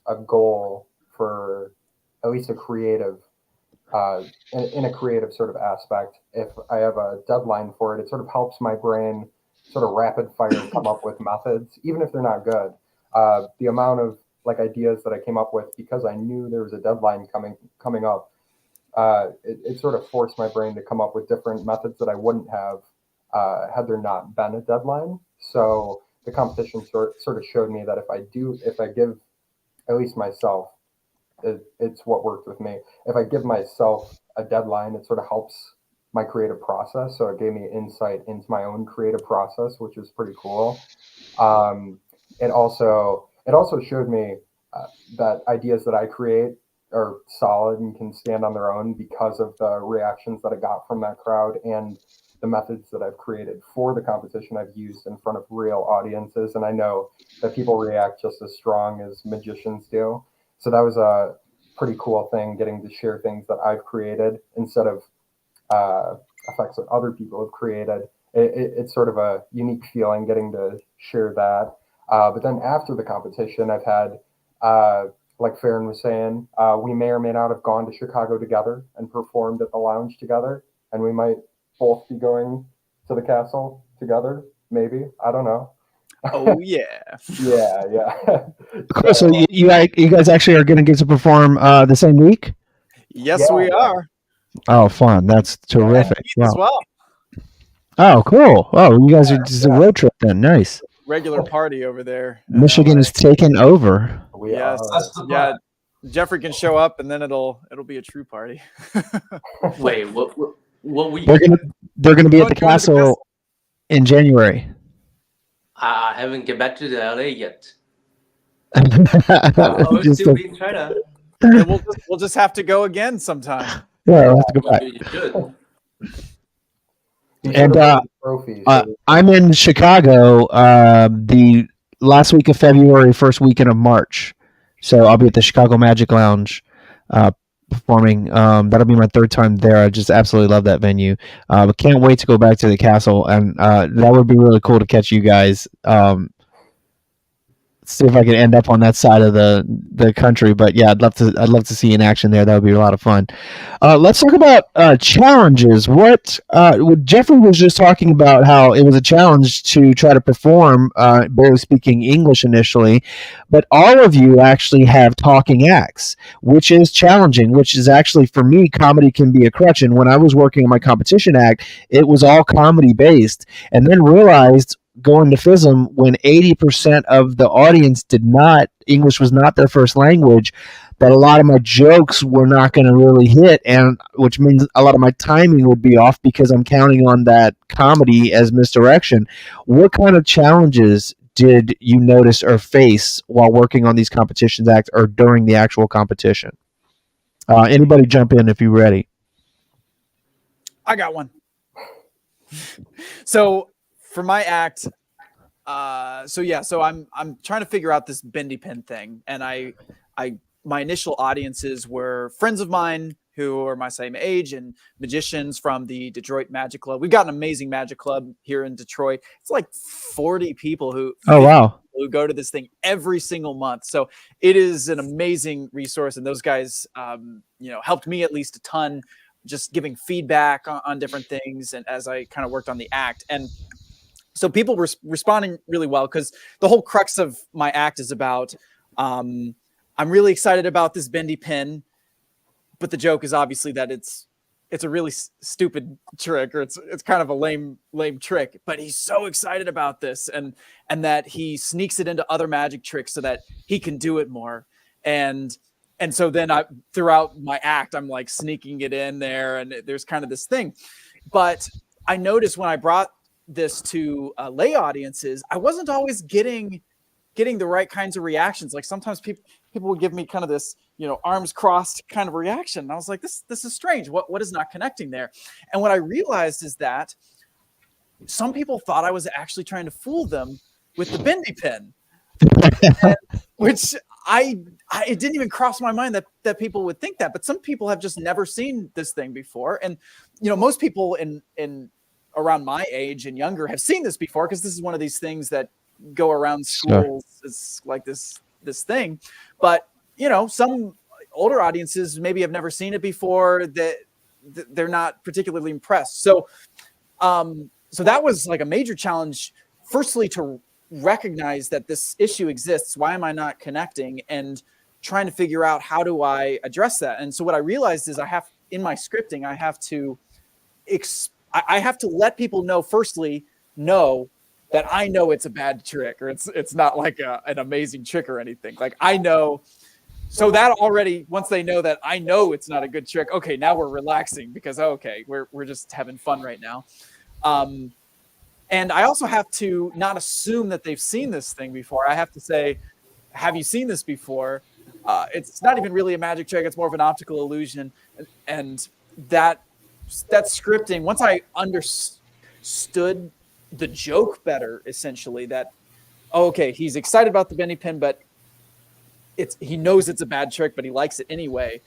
Speaker 4: a goal for at least a creative in a creative sort of aspect, if I have a deadline for it, it sort of helps my brain sort of rapid fire come up with methods, even if they're not good. The amount of like ideas that I came up with because I knew there was a deadline coming up, it sort of forced my brain to come up with different methods that I wouldn't have had there not been a deadline. So the competition sort of showed me that if I give at least myself, it's what worked with me. If I give myself a deadline, it sort of helps my creative process. So it gave me insight into my own creative process, which is pretty cool. It also showed me that ideas that I create are solid and can stand on their own because of the reactions that I got from that crowd and the methods that I've created for the competition I've used in front of real audiences. And I know that people react just as strong as magicians do. So that was a pretty cool thing, getting to share things that I've created instead of effects that other people have created. It's sort of a unique feeling getting to share that. But then after the competition, I've had, like Farron was saying, we may or may not have gone to Chicago together and performed at the lounge together. And we might both be going to the castle together, maybe. I don't know.
Speaker 5: Oh, yeah.
Speaker 4: Yeah.
Speaker 1: Cool. So you guys actually are going to get to perform the same week?
Speaker 5: Yes, we are.
Speaker 1: Oh, fun. That's terrific.
Speaker 5: Wow. As well.
Speaker 1: Oh, cool. Oh, you guys are just a road trip then. Nice.
Speaker 5: Regular party over there.
Speaker 1: Michigan is taken over.
Speaker 5: Yes. Yeah. Jeffrey can show up, and then it'll be a true party.
Speaker 3: Wait, what week?
Speaker 1: They're gonna be at the castle in January.
Speaker 3: I haven't get back to the LA yet.
Speaker 5: I'm still in China. We'll just have to go again sometime.
Speaker 1: Yeah, we'll have to go back. You should. And I'm in Chicago the last week of February, first weekend of March. So I'll be at the Chicago Magic Lounge performing. That'll be my third time there. I just absolutely love that venue. But can't wait to go back to the castle, and that would be really cool to catch you guys. See if I can end up on that side of the country. But yeah, I'd love to see you in action there. That would be a lot of fun. Let's talk about challenges. What Jeffrey was just talking about, how it was a challenge to try to perform barely speaking English initially, but all of you actually have talking acts, which is challenging, which is actually, for me, comedy can be a crutch. And when I was working on my competition act, it was all comedy based, and then realized going to FISM when 80% of the audience English was not their first language, that a lot of my jokes were not going to really hit, and which means a lot of my timing would be off because I'm counting on that comedy as misdirection. What kind of challenges did you notice or face while working on these competitions acts or during the actual competition? Anybody jump in if you're ready.
Speaker 5: I got one. So for my act, so I'm trying to figure out this bendy pin thing, and my initial audiences were friends of mine who are my same age and magicians from the Detroit Magic Club. We've got an amazing magic club here in Detroit. It's like 40 people who go to this thing every single month. So it is an amazing resource, and those guys helped me at least a ton, just giving feedback on different things, and as I kind of worked on the act. And so people were responding really well, because the whole crux of my act is about I'm really excited about this bendy pin, but the joke is obviously that it's a really stupid trick, or it's kind of a lame trick, but he's so excited about this, and that he sneaks it into other magic tricks so that he can do it more. And so then throughout my act, I'm like sneaking it in there, and there's kind of this thing. But I noticed when I brought this to lay audiences, I wasn't always getting the right kinds of reactions. Like sometimes people would give me kind of this, arms crossed kind of reaction. And I was like, this is strange. What is not connecting there? And what I realized is that some people thought I was actually trying to fool them with the bendy pin, which it didn't even cross my mind that people would think that. But some people have just never seen this thing before. And, most people in around my age and younger have seen this before, because this is one of these things that go around schools. Sure. It's like this thing. But, some older audiences maybe have never seen it before, that they're not particularly impressed. So that was like a major challenge, firstly, to recognize that this issue exists. Why am I not connecting? And trying to figure out, how do I address that? And so what I realized is in my scripting, I have to let people know, firstly, that I know it's a bad trick, or it's not like an amazing trick or anything. Like I know, so that already, once they know that I know it's not a good trick, okay, now we're relaxing, because okay, we're just having fun right now. And I also have to not assume that they've seen this thing before. I have to say, have you seen this before? It's not even really a magic trick. It's more of an optical illusion. And that scripting, once I understood the joke better, essentially, that, okay, he's excited about the bendy pin, but he knows it's a bad trick, but he likes it anyway.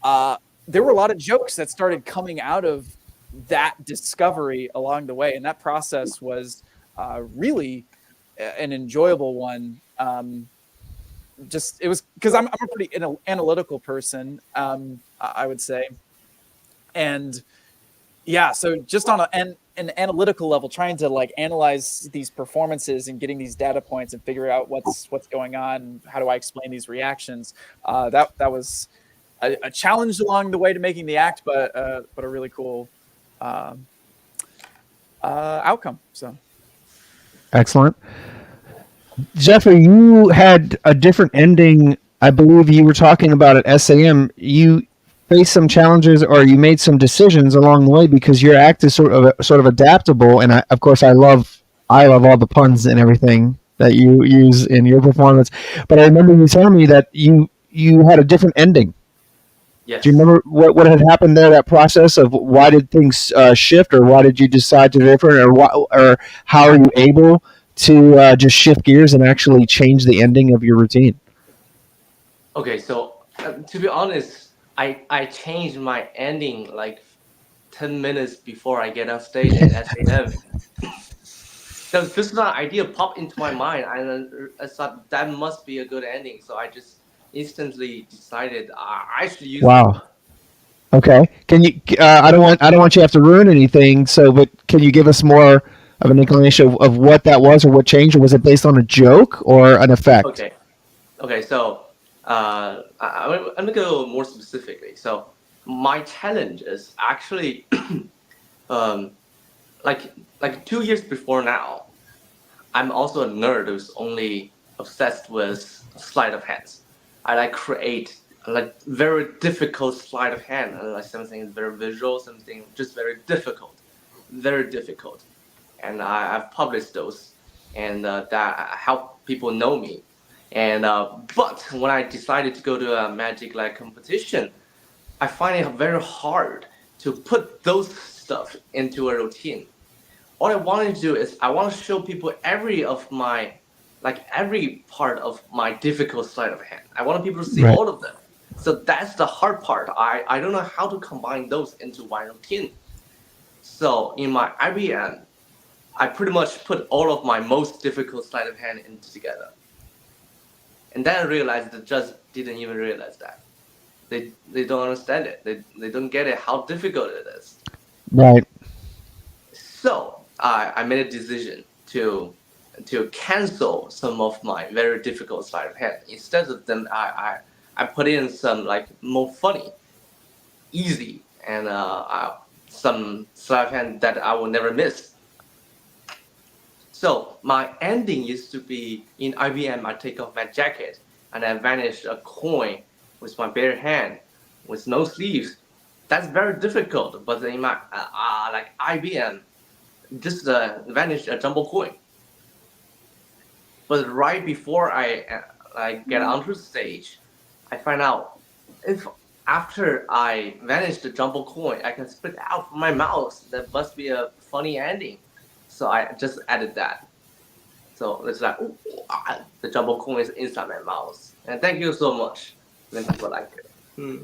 Speaker 5: There were a lot of jokes that started coming out of that discovery along the way, and that process was really an enjoyable one. It was because I'm a pretty analytical person, I would say, and yeah, so just on an analytical level, trying to like analyze these performances and getting these data points and figure out what's going on, how do I explain these reactions. That was a challenge along the way to making the act, but a really cool outcome. So
Speaker 1: excellent. Jeffrey, you had a different ending. I believe you were talking about at SAM. You faced some challenges, or you made some decisions along the way, because your act is sort of adaptable. And of course, I love all the puns and everything that you use in your performance. But I remember you telling me that you had a different ending.
Speaker 3: Yes.
Speaker 1: Do you remember what had happened there? That process of why did things shift, or why did you decide to different, or how are you able to just shift gears and actually change the ending of your routine?
Speaker 3: Okay, so to be honest, I changed my ending like 10 minutes before I get off stage at SAM. So this idea popped into my mind, and I thought that must be a good ending. So I just instantly decided I should use.
Speaker 1: Wow. It. Okay. Can you? I don't want you to have to ruin anything. So, but can you give us more of an inclination of what that was, or what changed, or was it based on a joke or an effect?
Speaker 3: Okay. So I'm gonna go more specifically. So my challenge is actually like 2 years before now, I'm also a nerd who's only obsessed with sleight of hands. I create very difficult sleight of hand, and something is very visual, something just very difficult. And I've published those, and that help people know me. And but when I decided to go to a magic competition, I find it very hard to put those stuff into a routine. what I want to do is I want to show people every part of my difficult sleight of hand. I want people to see all of them. So that's the hard part. I don't know how to combine those into one routine. So in my IBM, I pretty much put all of my most difficult sleight of hand into together. And then I realized the judge didn't even realize that. They don't understand it. They don't get it, how difficult it is.
Speaker 1: Right.
Speaker 3: So I made a decision to cancel some of my very difficult sleight of hand. Instead of them, I put in some like more funny, easy, and some sleight of hand that I will never miss. So my ending used to be in IBM. I take off my jacket and I vanish a coin with my bare hand, with no sleeves. That's very difficult. But in my like IBM, just vanish a jumbo coin. But right before I get onto the stage, I find out if after I vanish the jumbo coin, I can spit out from my mouth. That must be a funny ending. So I just added that. So it's like, the jumbo coin is inside my mouth. And thank you so much. Then people like it.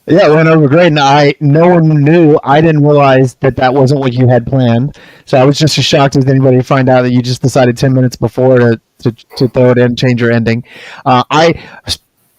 Speaker 1: Yeah, it went over great, and no one knew. I didn't realize that wasn't what you had planned. So I was just as shocked as anybody to find out that you just decided 10 minutes before to throw it in, change your ending.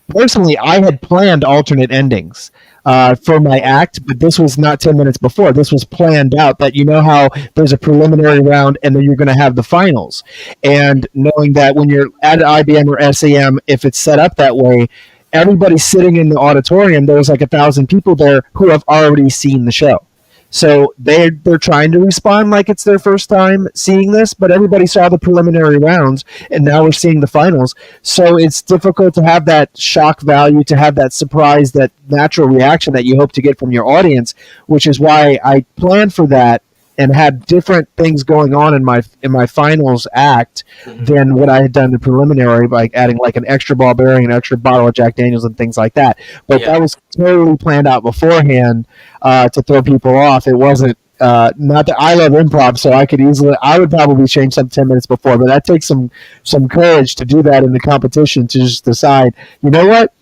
Speaker 1: Personally, I had planned alternate endings for my act, but this was not 10 minutes before. This was planned out, that you know how there's a preliminary round and then you're going to have the finals. And knowing that when you're at IBM or SAM, if it's set up that way, everybody sitting in the auditorium, there's like 1,000 people there who have already seen the show. So they're trying to respond like it's their first time seeing this, but everybody saw the preliminary rounds, and now we're seeing the finals. So it's difficult to have that shock value, to have that surprise, that natural reaction that you hope to get from your audience, which is why I planned for that and had different things going on in my finals act than what I had done in the preliminary, by adding like an extra ball bearing, an extra bottle of Jack Daniels, and things like that. But that was totally planned out beforehand to throw people off. It wasn't not that I love improv, so I would probably change some 10 minutes before, but that takes some courage to do that in the competition, to just decide, you know what,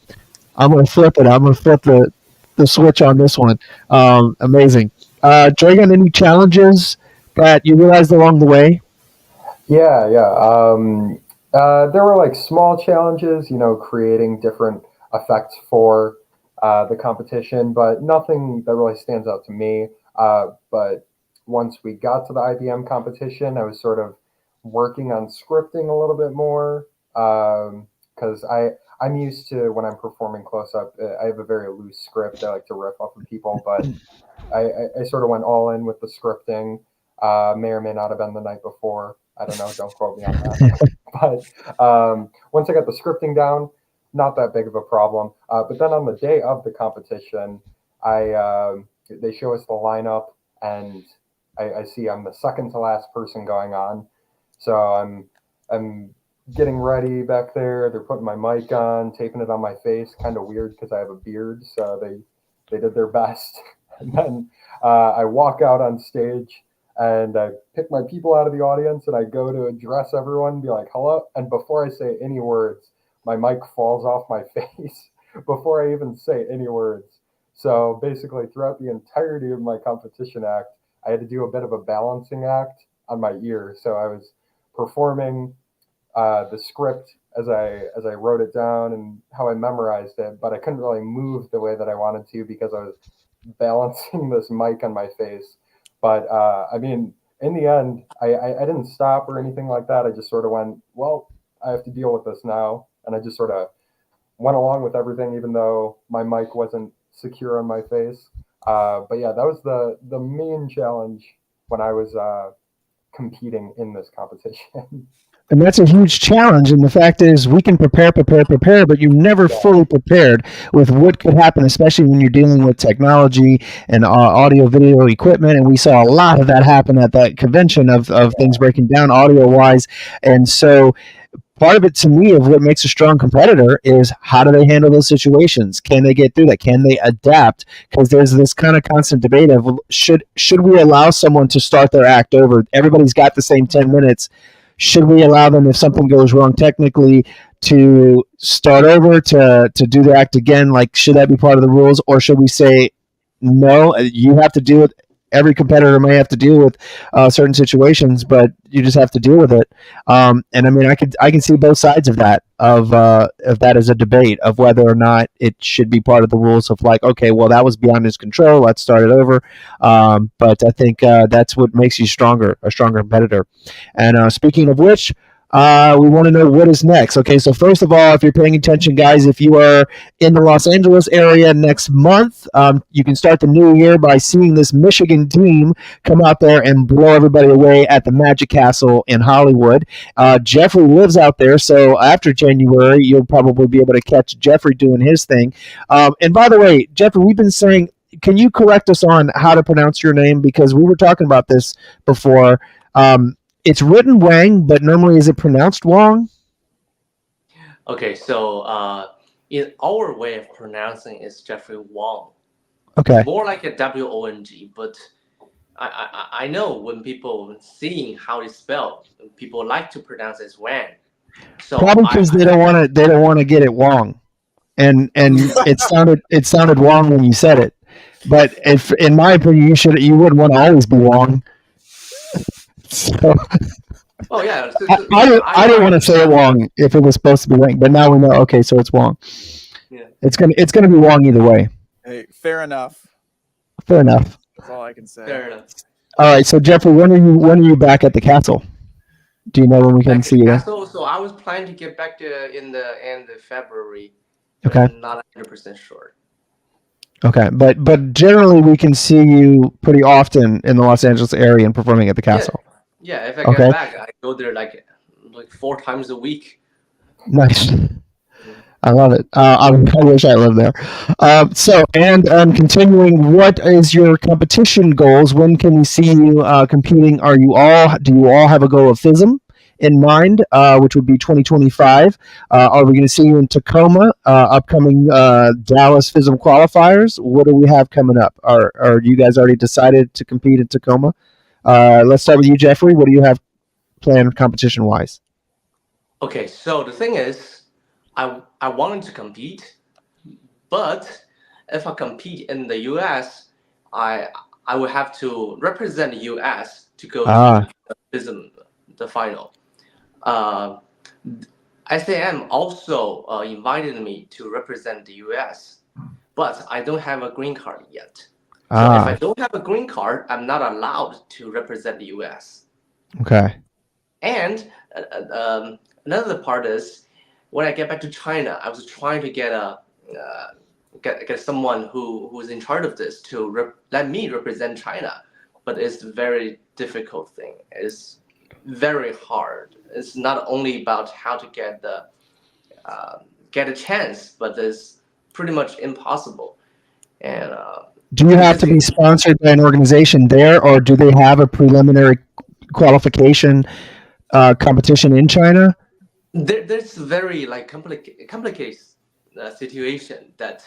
Speaker 1: I'm going to flip it. I'm going to flip the switch on this one. Amazing. Dragon, any challenges that you realized along the way?
Speaker 4: Yeah. There were like small challenges, creating different effects for the competition, but nothing that really stands out to me. But once we got to the IBM competition, I was sort of working on scripting a little bit more, because I'm used to, when I'm performing close up, I have a very loose script. I like to riff off of people, but I sort of went all in with the scripting. May or may not have been the night before. I don't know. Don't quote me on that. But once I got the scripting down, not that big of a problem. But then on the day of the competition, they show us the lineup, and I see I'm the second to last person going on. So I'm getting ready back there. They're putting my mic on, taping it on my face. Kind of weird because I have a beard, so they did their best. And then I walk out on stage, and I pick my people out of the audience, and I go to address everyone and be like, hello. And before I say any words, my mic falls off my face before I even say any words. So basically, throughout the entirety of my competition act, I had to do a bit of a balancing act on my ear. So I was performing the script as I wrote it down and how I memorized it, but I couldn't really move the way that I wanted to because I was balancing this mic on my face. But I mean, in the end, I didn't stop or anything like that. I just sort of went, well, I have to deal with this now. And I just sort of went along with everything, even though my mic wasn't secure on my face. But yeah, that was the main challenge when I was competing in this competition.
Speaker 1: And that's a huge challenge. And the fact is, we can prepare, but you're never fully prepared with what could happen, especially when you're dealing with technology and audio video equipment. And we saw a lot of that happen at that convention of things breaking down audio wise. And so part of it to me of what makes a strong competitor is how do they handle those situations? Can they get through that? Can they adapt? Because there's this kind of constant debate of should we allow someone to start their act over? Everybody's got the same 10 minutes. Should we allow them, if something goes wrong technically, to start over, to do the act again? Like, should that be part of the rules? Or should we say, no, you have to deal with, every competitor may have to deal with certain situations, but you just have to deal with it. And I mean, I can see both sides of that, of that as a debate of whether or not it should be part of the rules of like, okay, well, that was beyond his control. Let's start it over. But I think that's what makes you a stronger competitor. And speaking of which, we want to know what is next. Okay, so first of all, if you're paying attention, guys, if you are in the Los Angeles area next month, you can start the new year by seeing this Michigan team come out there and blow everybody away at the Magic Castle in Hollywood. Jeffrey lives out there, so after January, you'll probably be able to catch Jeffrey doing his thing. And by the way, Jeffrey, we've been saying, can you correct us on how to pronounce your name? Because we were talking about this before. It's written Wang, but normally is it pronounced Wong?
Speaker 3: Okay, so in our way of pronouncing is Jeffrey Wong.
Speaker 1: Okay.
Speaker 3: More like a W-O-N-G, but I know when people seeing how it's spelled, people like to pronounce it as Wang. So
Speaker 1: probably because they don't want to get it Wong, and it sounded Wong when you said it. But if, in my opinion, you wouldn't want to always be Wong. So,
Speaker 3: oh yeah,
Speaker 1: I didn't want to say it Wong if it was supposed to be Wang, but now we know. Okay, so it's Wong.
Speaker 3: Yeah,
Speaker 1: it's gonna be Wong either way.
Speaker 5: Hey, fair enough.
Speaker 1: Fair enough.
Speaker 5: That's all I can say.
Speaker 3: fair enough.
Speaker 1: All right, so Jeffrey, when are you back at the castle? Do you know when we can see you there?
Speaker 3: So I was planning to get back to in the end of February.
Speaker 1: Okay.
Speaker 3: I'm not 100% sure.
Speaker 1: Okay, but generally we can see you pretty often in the Los Angeles area and performing at the castle.
Speaker 3: Yeah, if I get back, I go there like 4 times a week.
Speaker 1: Nice. I love it. I wish I lived there. So, and continuing, what is your competition goals? When can we see you competing? Do you all have a goal of FISM in mind, which would be 2025? Are we going to see you in Tacoma, upcoming Dallas FISM qualifiers? What do we have coming up? Are you guys already decided to compete in Tacoma? Let's start with you, Jeffrey. What do you have planned competition-wise?
Speaker 3: Okay, so the thing is, I wanted to compete, but if I compete in the U.S., I will have to represent the U.S. to go to the final. SAM also invited me to represent the U.S., but I don't have a green card yet. So if I don't have a green card, I'm not allowed to represent the U.S.
Speaker 1: Okay.
Speaker 3: And another part is, when I get back to China, I was trying to get get someone who's in charge of this to let me represent China, but it's a very difficult thing. It's very hard. It's not only about how to get a chance, but it's pretty much impossible. And
Speaker 1: do you have to be sponsored by an organization there, or do they have a preliminary qualification competition in China?
Speaker 3: There's very complicated situation that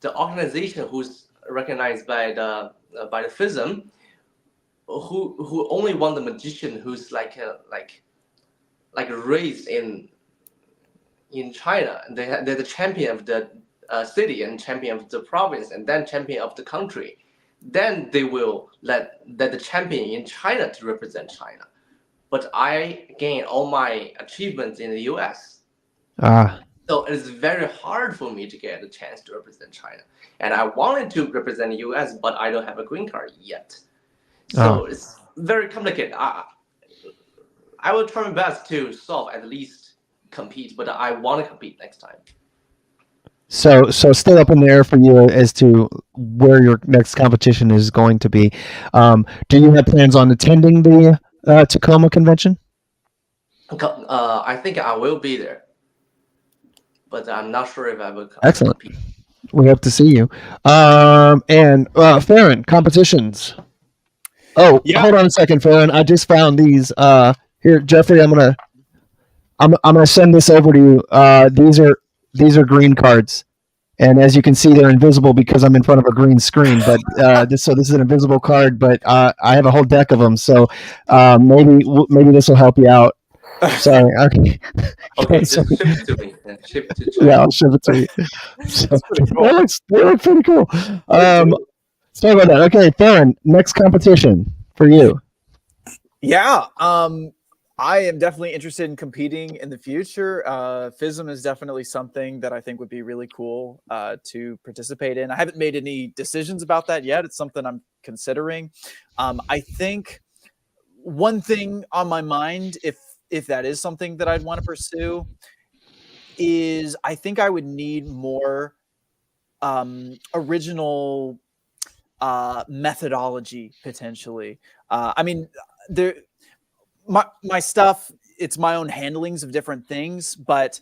Speaker 3: the organization who's recognized by the FISM, who only want the magician who's raised in China. They're the champion of the city and champion of the province and then champion of the country. Then they will let the champion in China to represent China. But I gained all my achievements in the U.S. So it's very hard for me to get a chance to represent China. And I wanted to represent the U.S., but I don't have a green card yet. So it's very complicated. I will try my best to solve, at least compete, but I want to compete next time.
Speaker 1: So still up in the air for you as to where your next competition is going to be. Do you have plans on attending the Tacoma convention?
Speaker 3: I think I will be there, but I'm not sure if I will compete.
Speaker 1: Excellent. We hope to see you. And Farron, competitions. Oh, yeah. Hold on a second, Farron. I just found these. Here, Jeffrey, I'm I'm gonna send this over to you. These are green cards. And as you can see, they're invisible because I'm in front of a green screen. But this is an invisible card. But I have a whole deck of them, so maybe this will help you out. Sorry. Okay.
Speaker 3: Okay, just ship it to me. Ship it to China.
Speaker 1: Yeah, I'll ship it to you. So,
Speaker 5: Cool.
Speaker 1: they look pretty cool. Sorry about that. Okay, Theron, next competition for you.
Speaker 5: Yeah. I am definitely interested in competing in the future. FISM is definitely something that I think would be really cool to participate in. I haven't made any decisions about that yet. It's something I'm considering. I think one thing on my mind, if that is something that I'd want to pursue, is I think I would need more original methodology potentially. I mean, my stuff, it's my own handlings of different things, but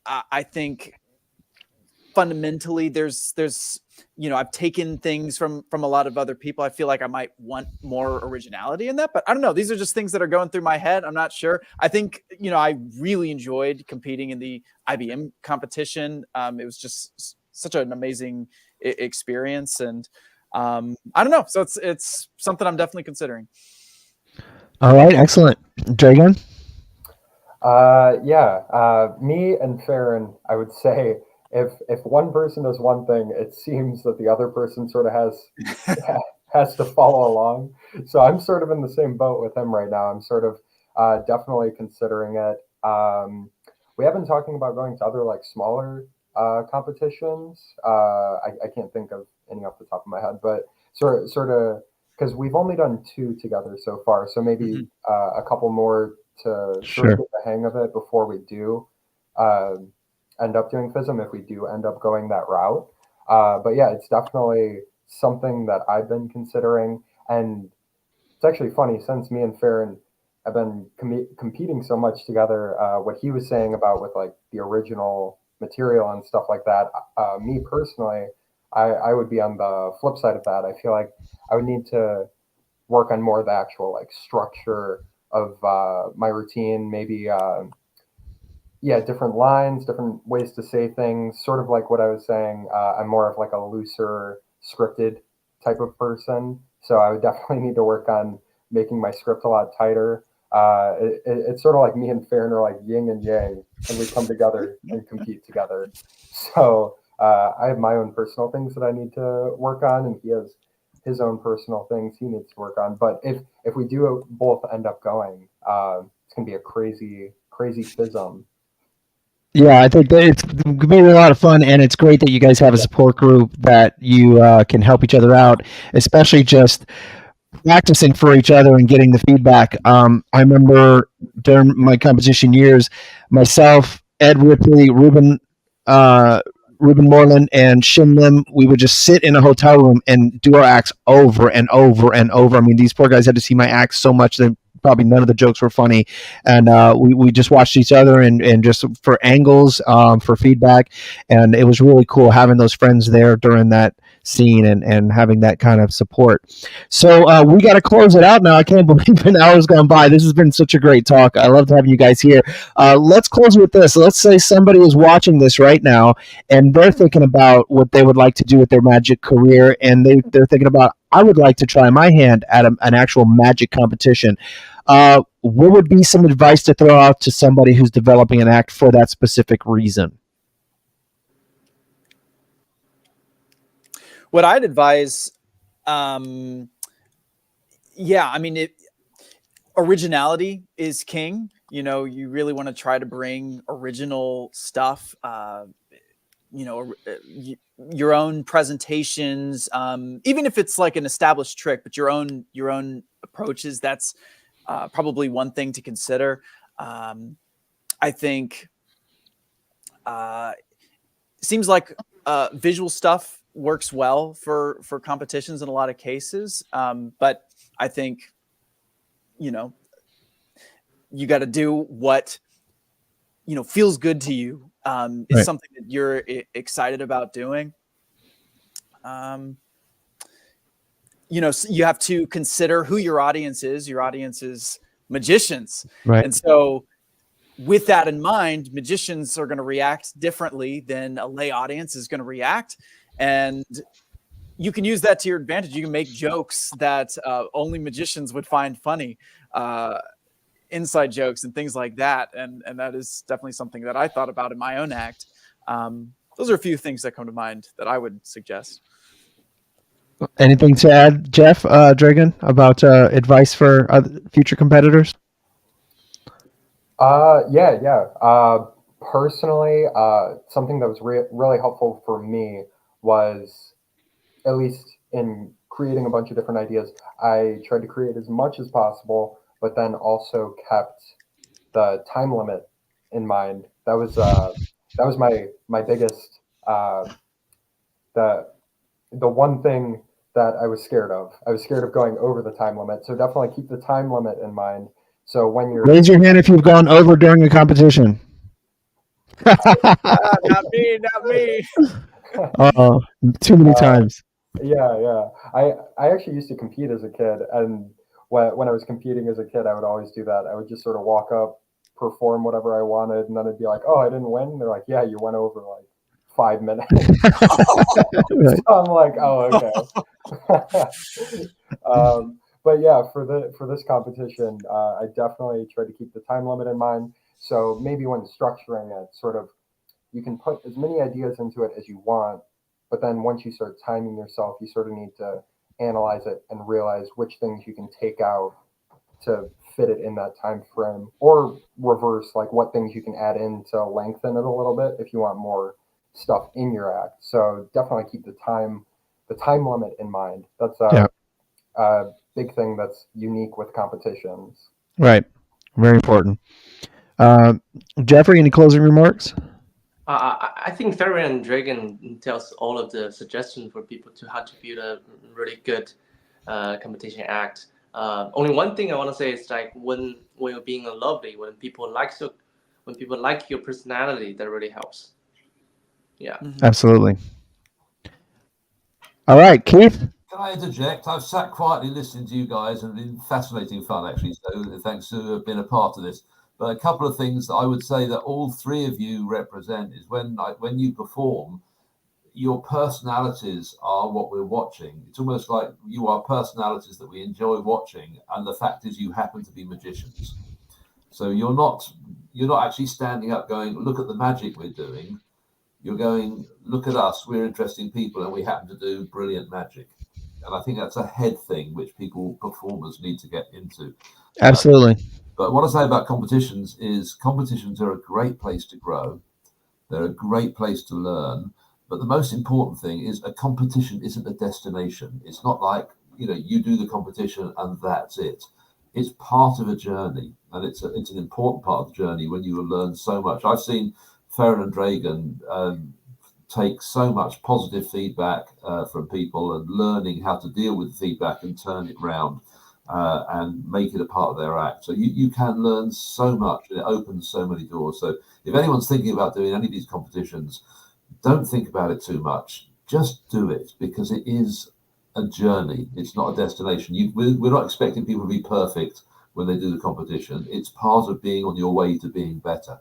Speaker 5: I think fundamentally there's I've taken things from a lot of other people. I feel like I might want more originality in that, but I don't know. These are just things that are going through my head. I'm not sure. I think I really enjoyed competing in the IBM competition. It was just such an amazing experience, and I don't know. So it's something I'm definitely considering.
Speaker 1: All right, excellent. Dragon?
Speaker 4: Me and Farron, I would say if one person does one thing, it seems that the other person sort of has to follow along. So I'm sort of in the same boat with him right now. I'm sort of definitely considering it. We have been talking about going to other like smaller competitions. I can't think of any off the top of my head, but sort of because we've only done 2 together so far. So maybe a couple more to sort of get the hang of it before we do end up doing FISM, if we do end up going that route. But yeah, it's definitely something that I've been considering. And it's actually funny, since me and Farron have been competing so much together, what he was saying about with like the original material and stuff like that, me personally, I would be on the flip side of that. I feel like I would need to work on more of the actual like structure of my routine, maybe different lines, different ways to say things, sort of like what I was saying. I'm more of like a looser scripted type of person, so I would definitely need to work on making my script a lot tighter. It's sort of like me and Farron are like yin and yang, and we come together and compete together. So I have my own personal things that I need to work on, and he has his own personal things he needs to work on. But if we do both end up going, it's gonna be a crazy FISM.
Speaker 1: Yeah, I think that it's going to be a lot of fun, and it's great that you guys have a support group that you can help each other out, especially just practicing for each other and getting the feedback. I remember during my competition years, myself, Ed Ripley, Ruben Moreland, and Shin Lim, we would just sit in a hotel room and do our acts over and over and over. I mean, these poor guys had to see my acts so much that probably none of the jokes were funny, and we just watched each other and just for angles, for feedback, and it was really cool having those friends there during that scene and having that kind of support. So we got to close it out now. I can't believe an hour's gone by. This has been such a great talk. I loved having you guys here. Let's close with this. Let's say somebody is watching this right now and they're thinking about what they would like to do with their magic career, and they're thinking about, I would like to try my hand at an actual magic competition. What would be some advice to throw out to somebody who's developing an act for that specific reason?
Speaker 5: What I'd advise, originality is king. You really want to try to bring original stuff, your own presentations, even if it's like an established trick, but your own approaches. That's probably one thing to consider. I think seems like visual stuff works well for competitions in a lot of cases, but I think you got to do what feels good to you. Is right. Something that you're excited about doing. You have to consider who your audience is. Your audience is magicians,
Speaker 1: right?
Speaker 5: And so with that in mind, magicians are going to react differently than a lay audience is going to react. And you can use that to your advantage. You can make jokes that only magicians would find funny, inside jokes and things like that. And that is definitely something that I thought about in my own act. Those are a few things that come to mind that I would suggest.
Speaker 1: Anything to add, Jeff Dragon, about advice for future competitors?
Speaker 4: Personally, something that was really helpful for me was, at least in creating a bunch of different ideas, I tried to create as much as possible, but then also kept the time limit in mind. That was my biggest the one thing that I was scared of. I was scared of going over the time limit. So definitely keep the time limit in mind. So when you're
Speaker 1: raise your hand if you've gone over during a competition.
Speaker 5: Not me.
Speaker 1: Too many times.
Speaker 4: Yeah. I actually used to compete as a kid, and when I was competing as a kid, I would always do that. I would just sort of walk up, perform whatever I wanted, and then it'd be like, "Oh, I didn't win." And they're like, "Yeah, you went over like 5 minutes." So I'm like, "Oh, okay." But yeah, for this competition, I definitely tried to keep the time limit in mind. So maybe when structuring it, sort of, you can put as many ideas into it as you want, but then once you start timing yourself, you sort of need to analyze it and realize which things you can take out to fit it in that time frame, or reverse, like what things you can add in to lengthen it a little bit if you want more stuff in your act. So definitely keep the time limit in mind. That's a big thing that's unique with competitions.
Speaker 1: Right. Very important. Jeffrey, any closing remarks?
Speaker 3: I think Fairy and Dragon tells all of the suggestions for people to how to build a really good competition act. Only one thing I want to say is, like, when you're being lovely, when people like your personality, that really helps. Yeah.
Speaker 5: Mm-hmm.
Speaker 1: Absolutely. All right, Keith.
Speaker 2: Can I interject? I've sat quietly listening to you guys, and it's been fascinating fun, actually. So thanks to being a part of this. But a couple of things that I would say that all three of you represent is when you perform, your personalities are what we're watching. It's almost like you are personalities that we enjoy watching, and the fact is you happen to be magicians. So you're not actually standing up going, "Look at the magic we're doing." You're going, "Look at us, we're interesting people, and we happen to do brilliant magic." And I think that's a head thing which performers need to get into.
Speaker 1: Absolutely.
Speaker 2: But what I say about competitions is competitions are a great place to grow. They're a great place to learn. But the most important thing is a competition isn't a destination. It's not like, you do the competition and that's it. It's part of a journey, and it's an important part of the journey when you will learn so much. I've seen Ferren and Dragan take so much positive feedback from people, and learning how to deal with the feedback and turn it around and make it a part of their act. So you can learn so much, and it opens so many doors. So if anyone's thinking about doing any of these competitions, don't think about it too much. Just do it, because it is a journey. It's not a destination. We're not expecting people to be perfect when they do the competition. It's part of being on your way to being better.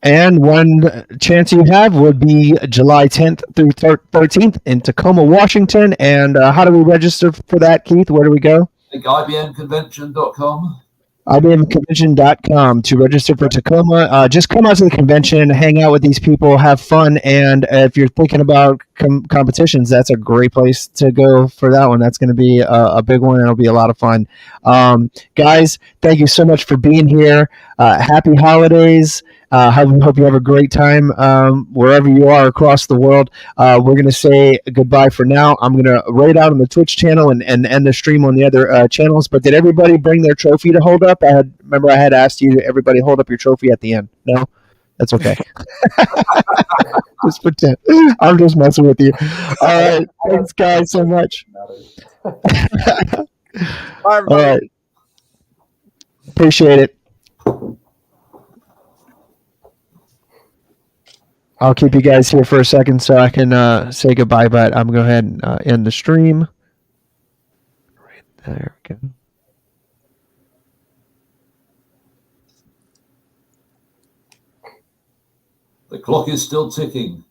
Speaker 1: And one chance you have would be July 10th through 13th in Tacoma, Washington. And how do we register for that, Keith? Where do we go?
Speaker 2: IBMconvention.com.
Speaker 1: IBMconvention.com to register for Tacoma. Just come out to the convention, hang out with these people, have fun. And if you're thinking about competitions, that's a great place to go for that one. That's going to be a big one. It'll be a lot of fun. Guys, thank you so much for being here. Happy holidays. Hope you have a great time wherever you are across the world. We're going to say goodbye for now. I'm going to rate out on the Twitch channel and end the stream on the other channels. But did everybody bring their trophy to hold up? I had asked you, everybody hold up your trophy at the end. No? That's okay. Just pretend. I'm just messing with you. All right. Thanks, guys, so much.
Speaker 5: Bye,
Speaker 1: All right. Appreciate it. I'll keep you guys here for a second so I can say goodbye, but I'm going to go ahead and end the stream. Right there we go.
Speaker 2: The clock is still ticking.